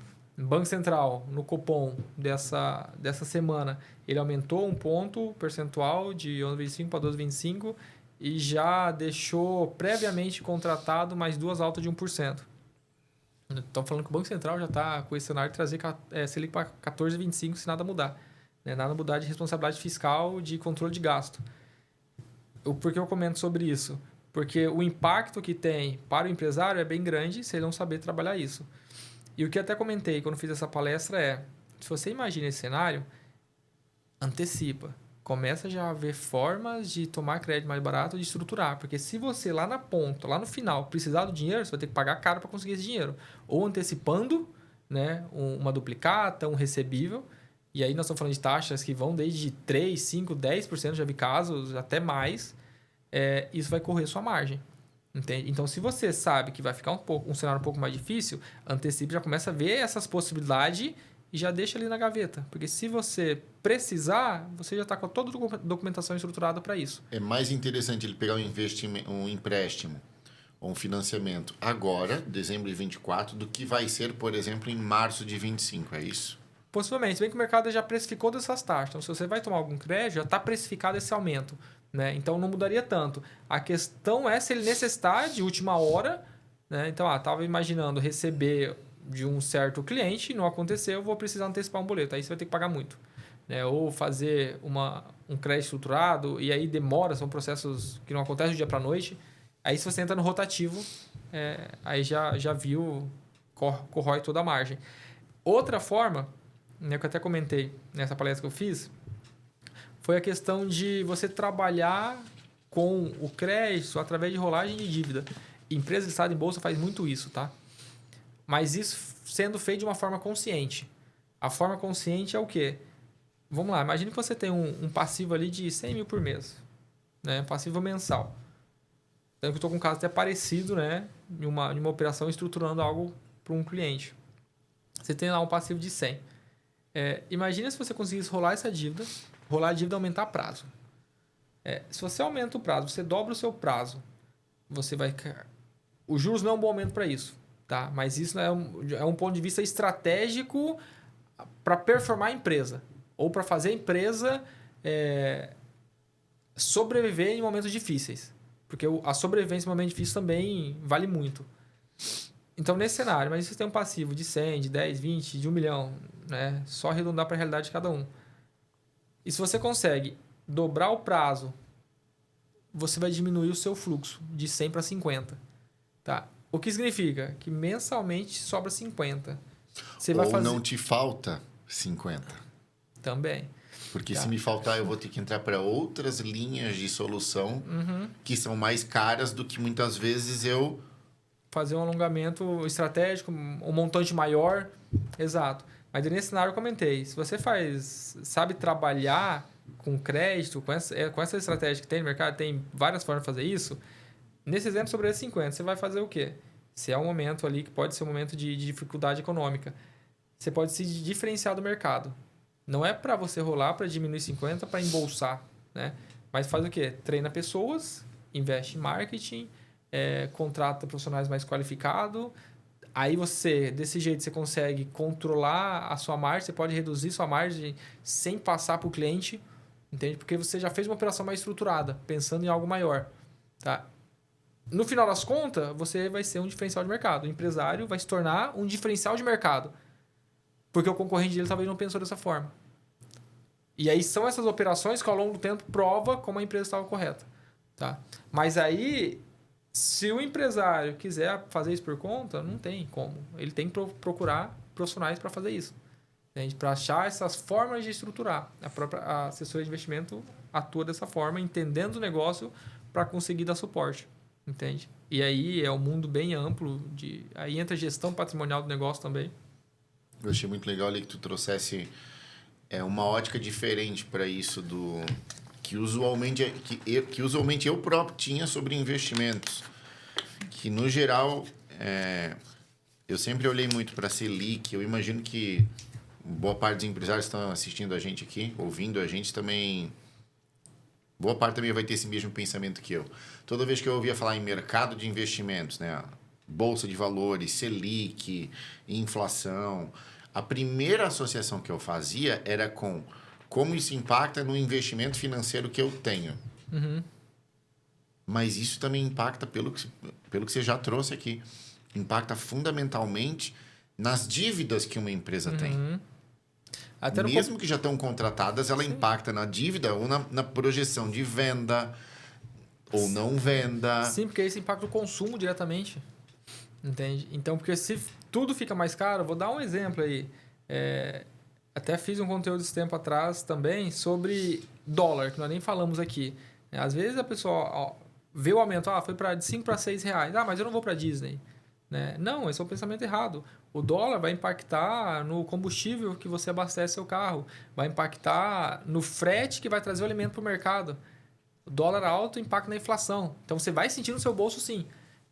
Banco Central, no Copom dessa semana, ele aumentou um ponto percentual de 11,25 para 12,25 e já deixou previamente contratado mais 2 altas de 1%. Estão falando que o Banco Central já está com esse cenário de trazer Selic para 14,25 se nada mudar. Né? Nada mudar de responsabilidade fiscal, de controle de gasto. Por que eu comento sobre isso? Porque o impacto que tem para o empresário é bem grande se ele não saber trabalhar isso. E o que eu até comentei quando fiz essa palestra se você imagina esse cenário, antecipa. Começa já a ver formas de tomar crédito mais barato, de estruturar. Porque se você lá na ponta, lá no final, precisar do dinheiro, você vai ter que pagar caro para conseguir esse dinheiro. Ou antecipando, né, uma duplicata, um recebível. E aí nós estamos falando de taxas que vão desde 3%, 5%, 10%, já vi casos, até mais. Isso vai correr sua margem. Entende? Então, se você sabe que vai ficar um cenário um pouco mais difícil, antecipe, já começa a ver essas possibilidades e já deixa ali na gaveta. Porque se você precisar, você já está com toda a documentação estruturada para isso. É mais interessante ele pegar um empréstimo ou um financiamento agora, dezembro de 24, do que vai ser, por exemplo, em março de 25, é isso? Possivelmente, se bem que o mercado já precificou dessas taxas. Então, se você vai tomar algum crédito, já está precificado esse aumento. Né? Então, não mudaria tanto. A questão é se ele necessitar de última hora. Né? Então, estava imaginando receber de um certo cliente, não aconteceu, eu vou precisar antecipar um boleto. Aí você vai ter que pagar muito. Né? Ou fazer um crédito estruturado, e aí demora, são processos que não acontecem do dia para a noite. Aí, se você entra no rotativo, aí já viu, corrói toda a margem. Outra forma, né, que eu até comentei nessa palestra que eu fiz, foi a questão de você trabalhar com o crédito através de rolagem de dívida. Empresa listada em bolsa faz muito isso, tá? Mas isso sendo feito de uma forma consciente. A forma consciente é o quê? Vamos lá, imagine que você tem um passivo ali de 100 mil por mês. Né? Passivo mensal. Então, eu estou com um caso até parecido, né? Em uma operação estruturando algo para um cliente. Você tem lá um passivo de 100. Imagina se você conseguisse rolar essa dívida, rolar a dívida e aumentar prazo. Se você aumenta o prazo, você dobra o seu prazo, você vai... Os juros não é um bom momento para isso, tá? Mas isso é um ponto de vista estratégico para performar a empresa ou para fazer a empresa sobreviver em momentos difíceis. Porque a sobrevivência em momentos difíceis também vale muito. Então, nesse cenário, mas você tem um passivo de 100, de 10, 20, de 1 milhão, né? Só arredondar para a realidade de cada um. E se você consegue dobrar o prazo, você vai diminuir o seu fluxo de 100 para 50. Tá? O que significa? Que mensalmente sobra 50. Você vai fazer... não te falta 50. Também. Porque se me faltar, eu vou ter que entrar para outras linhas de solução que são mais caras do que muitas vezes eu... Fazer um alongamento estratégico, um montante maior. Exato. Mas nesse cenário eu comentei, se você sabe trabalhar com crédito, com essa estratégia que tem no mercado, tem várias formas de fazer isso, nesse exemplo sobre esse 50, você vai fazer o quê? Se é um momento ali que pode ser um momento de dificuldade econômica, você pode se diferenciar do mercado. Não é para você rolar para diminuir 50 para embolsar, né? Mas faz o quê? Treina pessoas, investe em marketing, contrata profissionais mais qualificados. Aí desse jeito, você consegue controlar a sua margem, você pode reduzir sua margem sem passar para o cliente, entende? Porque você já fez uma operação mais estruturada, pensando em algo maior. Tá? No final das contas, você vai ser um diferencial de mercado. O empresário vai se tornar um diferencial de mercado. Porque o concorrente dele talvez não pensou dessa forma. E aí são essas operações que ao longo do tempo prova como a empresa estava correta. Tá? Mas aí Se o empresário quiser fazer isso por conta, não tem como. Ele tem que procurar profissionais para fazer isso. Para achar essas formas de estruturar. A própria assessoria de investimento atua dessa forma, entendendo o negócio para conseguir dar suporte. Entende? E aí é um mundo bem amplo. Aí entra a gestão patrimonial do negócio também. Eu achei muito legal ali que tu trouxesse uma ótica diferente para isso que usualmente eu próprio tinha sobre investimentos. Que, no geral, eu sempre olhei muito para a Selic. Eu imagino que boa parte dos empresários que estão assistindo a gente aqui, ouvindo a gente também... Boa parte também vai ter esse mesmo pensamento que eu. Toda vez que eu ouvia falar em mercado de investimentos, né? Bolsa de valores, Selic, inflação... A primeira associação que eu fazia era com como isso impacta no investimento financeiro que eu tenho. Uhum. Mas isso também impacta, pelo que você já trouxe aqui, impacta fundamentalmente nas dívidas que uma empresa tem. Até mesmo que já estão contratadas, ela impacta na dívida ou na projeção de venda ou não venda. Sim, porque isso impacta o consumo diretamente. Entende? Então, porque se tudo fica mais caro, vou dar um exemplo aí. Até fiz um conteúdo esse tempo atrás também sobre dólar, que nós nem falamos aqui. Às vezes a pessoa vê o aumento, foi de 5 para 6 reais. Mas eu não vou para Disney. Né? Não, esse é o pensamento errado. O dólar vai impactar no combustível que você abastece seu carro. Vai impactar no frete que vai trazer o alimento para o mercado. O dólar alto impacta na inflação. Então, você vai sentir no seu bolso, sim.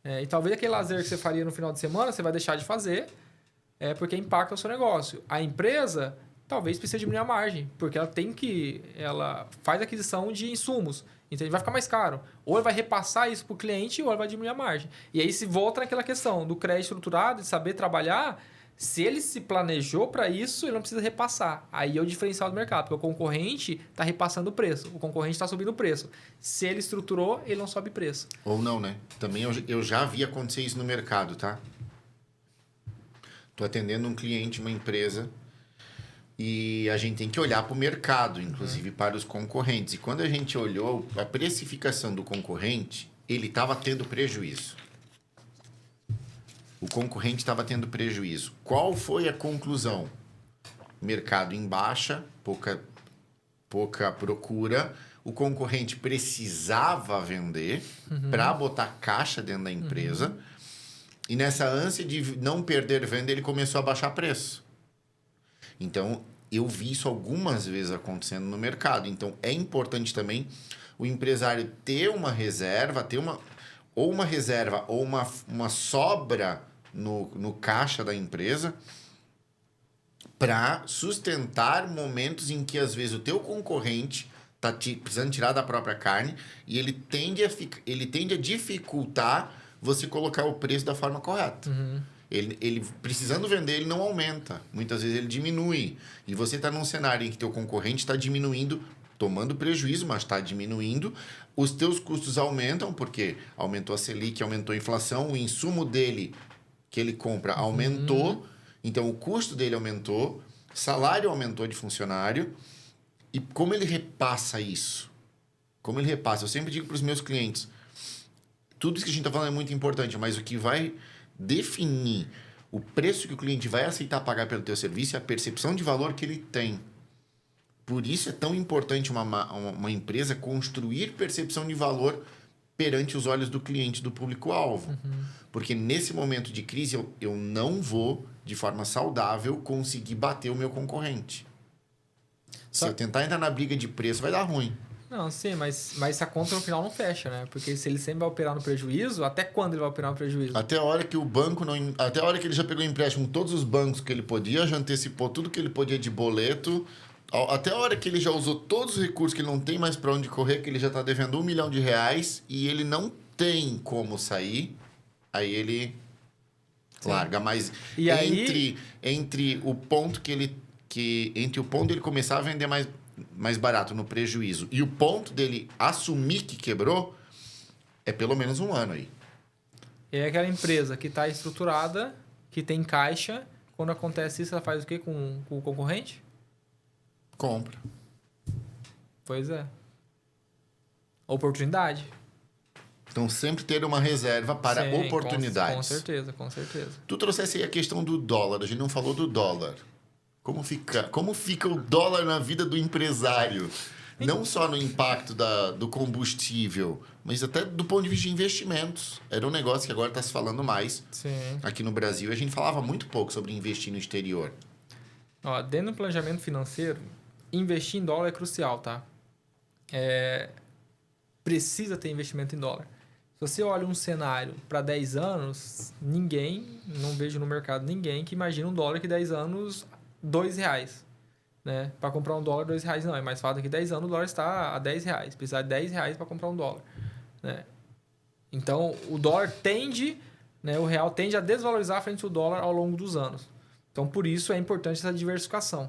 E talvez aquele lazer que você faria no final de semana, você vai deixar de fazer, porque impacta o seu negócio. A empresa talvez precise diminuir a margem, porque ela faz aquisição de insumos. Então, ele vai ficar mais caro. Ou ele vai repassar isso para o cliente, ou ele vai diminuir a margem. E aí se volta naquela questão do crédito estruturado, de saber trabalhar. Se ele se planejou para isso, ele não precisa repassar. Aí é o diferencial do mercado, porque o concorrente está repassando o preço. O concorrente está subindo o preço. Se ele estruturou, ele não sobe preço. Ou não, né? Também eu já vi acontecer isso no mercado, tá? Tô atendendo um cliente, uma empresa, e a gente tem que olhar para o mercado, inclusive para os concorrentes. E quando a gente olhou a precificação do concorrente, ele estava tendo prejuízo. O concorrente estava tendo prejuízo. Qual foi a conclusão? Mercado em baixa, pouca procura. O concorrente precisava vender para botar caixa dentro da empresa. E nessa ânsia de não perder venda, ele começou a baixar preço. Então, eu vi isso algumas vezes acontecendo no mercado. Então, é importante também o empresário ter uma reserva, ou uma sobra no caixa da empresa para sustentar momentos em que, às vezes, o teu concorrente está precisando tirar da própria carne e ele tende a dificultar você colocar o preço da forma correta. Ele precisando vender, ele não aumenta. Muitas vezes ele diminui. E você está num cenário em que teu concorrente está diminuindo, tomando prejuízo, mas está diminuindo. Os teus custos aumentam, porque aumentou a Selic, aumentou a inflação, o insumo dele que ele compra aumentou, então o custo dele aumentou, salário aumentou de funcionário. E como ele repassa isso? Como ele repassa? Eu sempre digo para os meus clientes, tudo isso que a gente está falando é muito importante, mas o que vai definir o preço que o cliente vai aceitar pagar pelo teu serviço é a percepção de valor que ele tem. Por isso é tão importante uma empresa construir percepção de valor perante os olhos do cliente, do público-alvo. Porque nesse momento de crise, eu não vou, de forma saudável, conseguir bater o meu concorrente. Se eu tentar entrar na briga de preço, vai dar ruim. Não, sim, mas a conta no final não fecha, né? Porque se ele sempre vai operar no prejuízo, até quando ele vai operar no prejuízo? Até a hora que o banco não... Até a hora que ele já pegou empréstimo com todos os bancos que ele podia, já antecipou tudo que ele podia de boleto... Até a hora que ele já usou todos os recursos, que ele não tem mais para onde correr, que ele já está devendo R$1 milhão e ele não tem como sair, aí ele larga. Mas e entre o ponto entre o ponto dele começar a vender mais barato no prejuízo e o ponto dele assumir que quebrou, é pelo menos 1 ano aí. É aquela empresa que está estruturada, que tem caixa, quando acontece isso, ela faz o quê com o concorrente? Compra. Pois é. Oportunidade. Então, sempre ter uma reserva para Sim, oportunidades. Com certeza, com certeza. Tu trouxesse aí a questão do dólar. A gente não falou do dólar. Como fica o dólar na vida do empresário? Não só no impacto do combustível, mas até do ponto de vista de investimentos. Era um negócio que agora está se falando mais. Sim. Aqui no Brasil. A gente falava muito pouco sobre investir no exterior. Ó, dentro do planejamento financeiro, investir em dólar é crucial, tá? Precisa ter investimento em dólar. Se você olha um cenário para 10 anos, não vejo no mercado ninguém que imagine um dólar que 10 anos, R$2. Né? Para comprar um dólar, R$2 não. É mais fácil que 10 anos o dólar está a R$10. Precisar de R$10 para comprar um dólar. Né? Então, o dólar o real tende a desvalorizar frente ao dólar ao longo dos anos. Então, por isso é importante essa diversificação.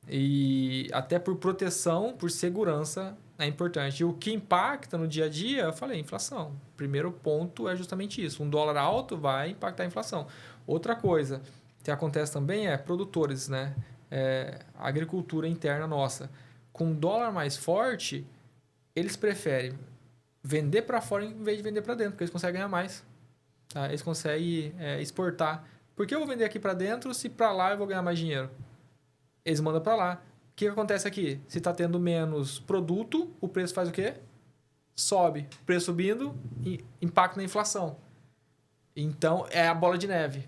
E até por proteção, por segurança, é importante. E o que impacta no dia a dia, eu falei, inflação. O primeiro ponto é justamente isso. Um dólar alto vai impactar a inflação. Outra coisa que acontece também é produtores, né? A agricultura interna nossa. Com um dólar mais forte, eles preferem vender para fora em vez de vender para dentro, porque eles conseguem ganhar mais. Tá? Eles conseguem exportar. Por que eu vou vender aqui para dentro se para lá eu vou ganhar mais dinheiro? Eles mandam para lá. O que acontece aqui? Se está tendo menos produto, o preço faz o quê? Sobe. O preço subindo, impacta na inflação. Então, é a bola de neve.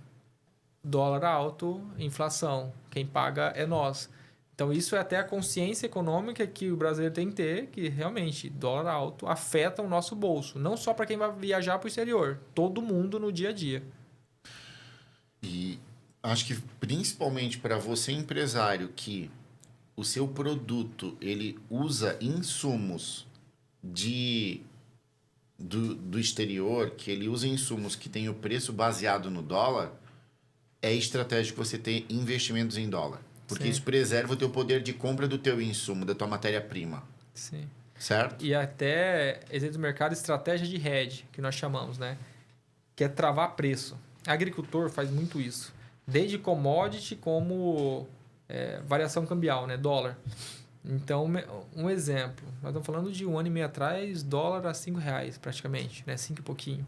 Dólar alto, inflação. Quem paga é nós. Então, isso é até a consciência econômica que o brasileiro tem que ter, que realmente dólar alto afeta o nosso bolso. Não só para quem vai viajar para o exterior. Todo mundo no dia a dia. E acho que principalmente para você empresário que o seu produto ele usa insumos do exterior, que ele usa insumos que tem o preço baseado no dólar, é estratégico você ter investimentos em dólar. Porque Sim. isso preserva o teu poder de compra do teu insumo, da tua matéria-prima. Sim. Certo? E até existe no mercado estratégia de hedge, que nós chamamos, né? Que é travar preço. Agricultor faz muito isso. Desde commodity como variação cambial, né? Dólar. Então, um exemplo. Nós estamos falando de 1 ano e meio atrás, dólar a R$5 praticamente, né? 5 e pouquinho.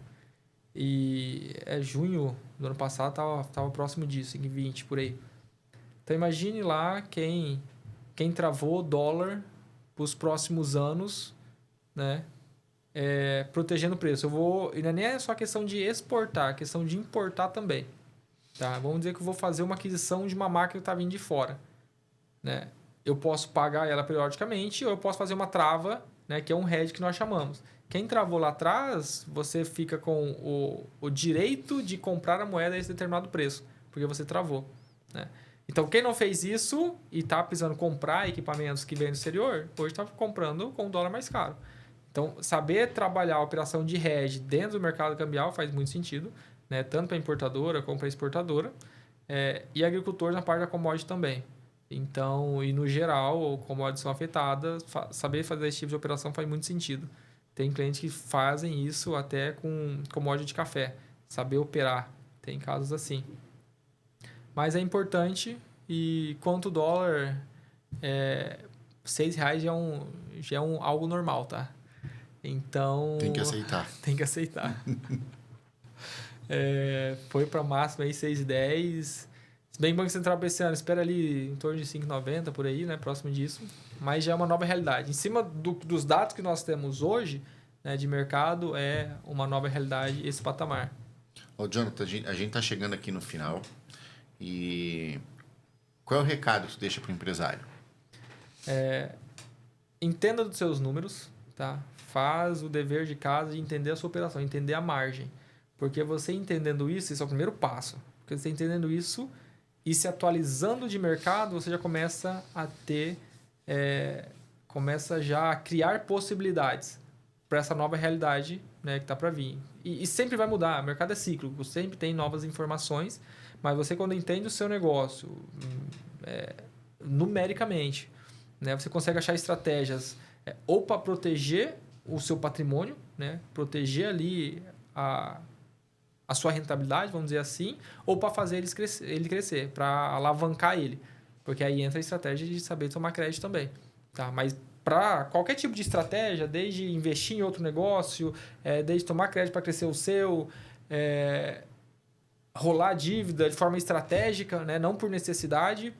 E junho do ano passado estava próximo disso, em 20 por aí. Então, imagine lá quem travou dólar para os próximos anos, né? Protegendo o preço. E não é nem só questão de exportar, é questão de importar também. Tá? Vamos dizer que eu vou fazer uma aquisição de uma máquina que está vindo de fora. Né? Eu posso pagar ela periodicamente ou eu posso fazer uma trava, né? Que é um hedge que nós chamamos. Quem travou lá atrás, você fica com o direito de comprar a moeda a esse determinado preço, porque você travou. Né? Então, quem não fez isso e está precisando comprar equipamentos que vêm do exterior, hoje está comprando com um dólar mais caro. Então, saber trabalhar a operação de hedge dentro do mercado cambial faz muito sentido, né? Tanto para importadora como para exportadora, e agricultor na parte da commodity também. Então, e no geral, commodities são afetadas, saber fazer esse tipo de operação faz muito sentido. Tem clientes que fazem isso até com commodity de café, saber operar. Tem casos assim. Mas é importante e quanto o dólar, R$6 já é algo normal, tá? Então... Tem que aceitar. Tem que aceitar. Foi para máximo aí 6,10. Se bem que o Banco Central para esse ano espera ali em torno de 5,90 por aí, né? Próximo disso. Mas já é uma nova realidade. Em cima dos dados que nós temos hoje, né, de mercado, é uma nova realidade esse patamar. Ô, Jonathan, a gente está chegando aqui no final. E qual é o recado que tu deixa para o empresário? Entenda dos seus números, tá? Faz o dever de casa de entender a sua operação, entender a margem. Porque você entendendo isso, esse é o primeiro passo. Porque você entendendo isso e se atualizando de mercado, você já começa a ter... começa já a criar possibilidades para essa nova realidade, né, que está para vir. E sempre vai mudar, o mercado é cíclico, sempre tem novas informações, mas você quando entende o seu negócio numericamente, né, você consegue achar estratégias ou para proteger o seu patrimônio, né, proteger ali a sua rentabilidade, vamos dizer assim, ou para fazer ele crescer, para alavancar ele. Porque aí entra a estratégia de saber tomar crédito também. Tá? Mas para qualquer tipo de estratégia, desde investir em outro negócio, desde tomar crédito para crescer o seu, rolar dívida de forma estratégica, né? Não por necessidade.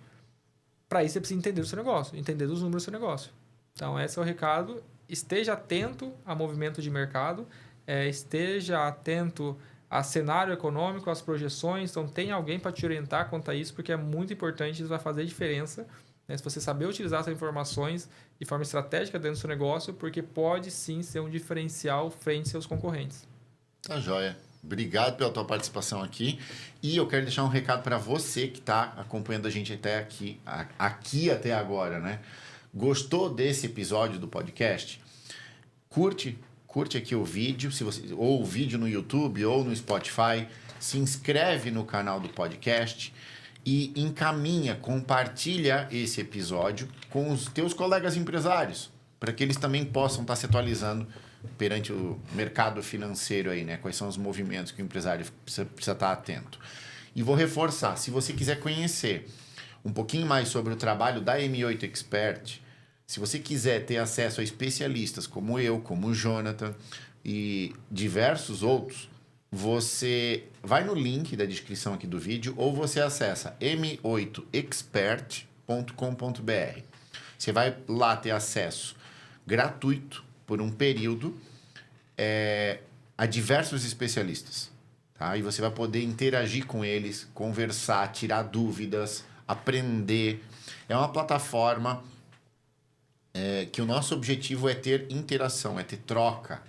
Para isso, você precisa entender o seu negócio, entender os números do seu negócio. Então, esse é o recado. Esteja atento a movimento de mercado, esteja atento a cenário econômico, às projeções. Então, tem alguém para te orientar quanto a isso, porque é muito importante, isso vai fazer diferença. Né? Se você saber utilizar essas informações de forma estratégica dentro do seu negócio, porque pode sim ser um diferencial frente aos seus concorrentes. Tá joia. Obrigado pela tua participação aqui. E eu quero deixar um recado para você que está acompanhando a gente até aqui até agora, né? Gostou desse episódio do podcast? Curte aqui o vídeo, ou o vídeo no YouTube ou no Spotify. Se inscreve no canal do podcast e compartilha esse episódio com os teus colegas empresários, para que eles também possam estar se atualizando perante o mercado financeiro aí, né? Quais são os movimentos que o empresário precisa estar atento. E vou reforçar, se você quiser conhecer um pouquinho mais sobre o trabalho da M8 Expert, se você quiser ter acesso a especialistas como eu, como o Jonathan e diversos outros, você vai no link da descrição aqui do vídeo ou você acessa m8expert.com.br. Você vai lá ter acesso gratuito por um período a diversos especialistas. Tá? E você vai poder interagir com eles, conversar, tirar dúvidas, aprender. É uma plataforma que o nosso objetivo é ter interação, é ter troca,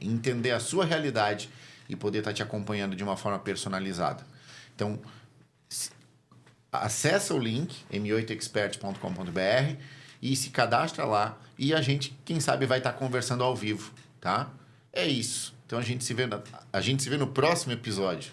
entender a sua realidade e poder estar te acompanhando de uma forma personalizada. Então, acessa o link m8expert.com.br e se cadastra lá e a gente, quem sabe, vai estar conversando ao vivo, tá? É isso. Então a gente se vê no próximo episódio.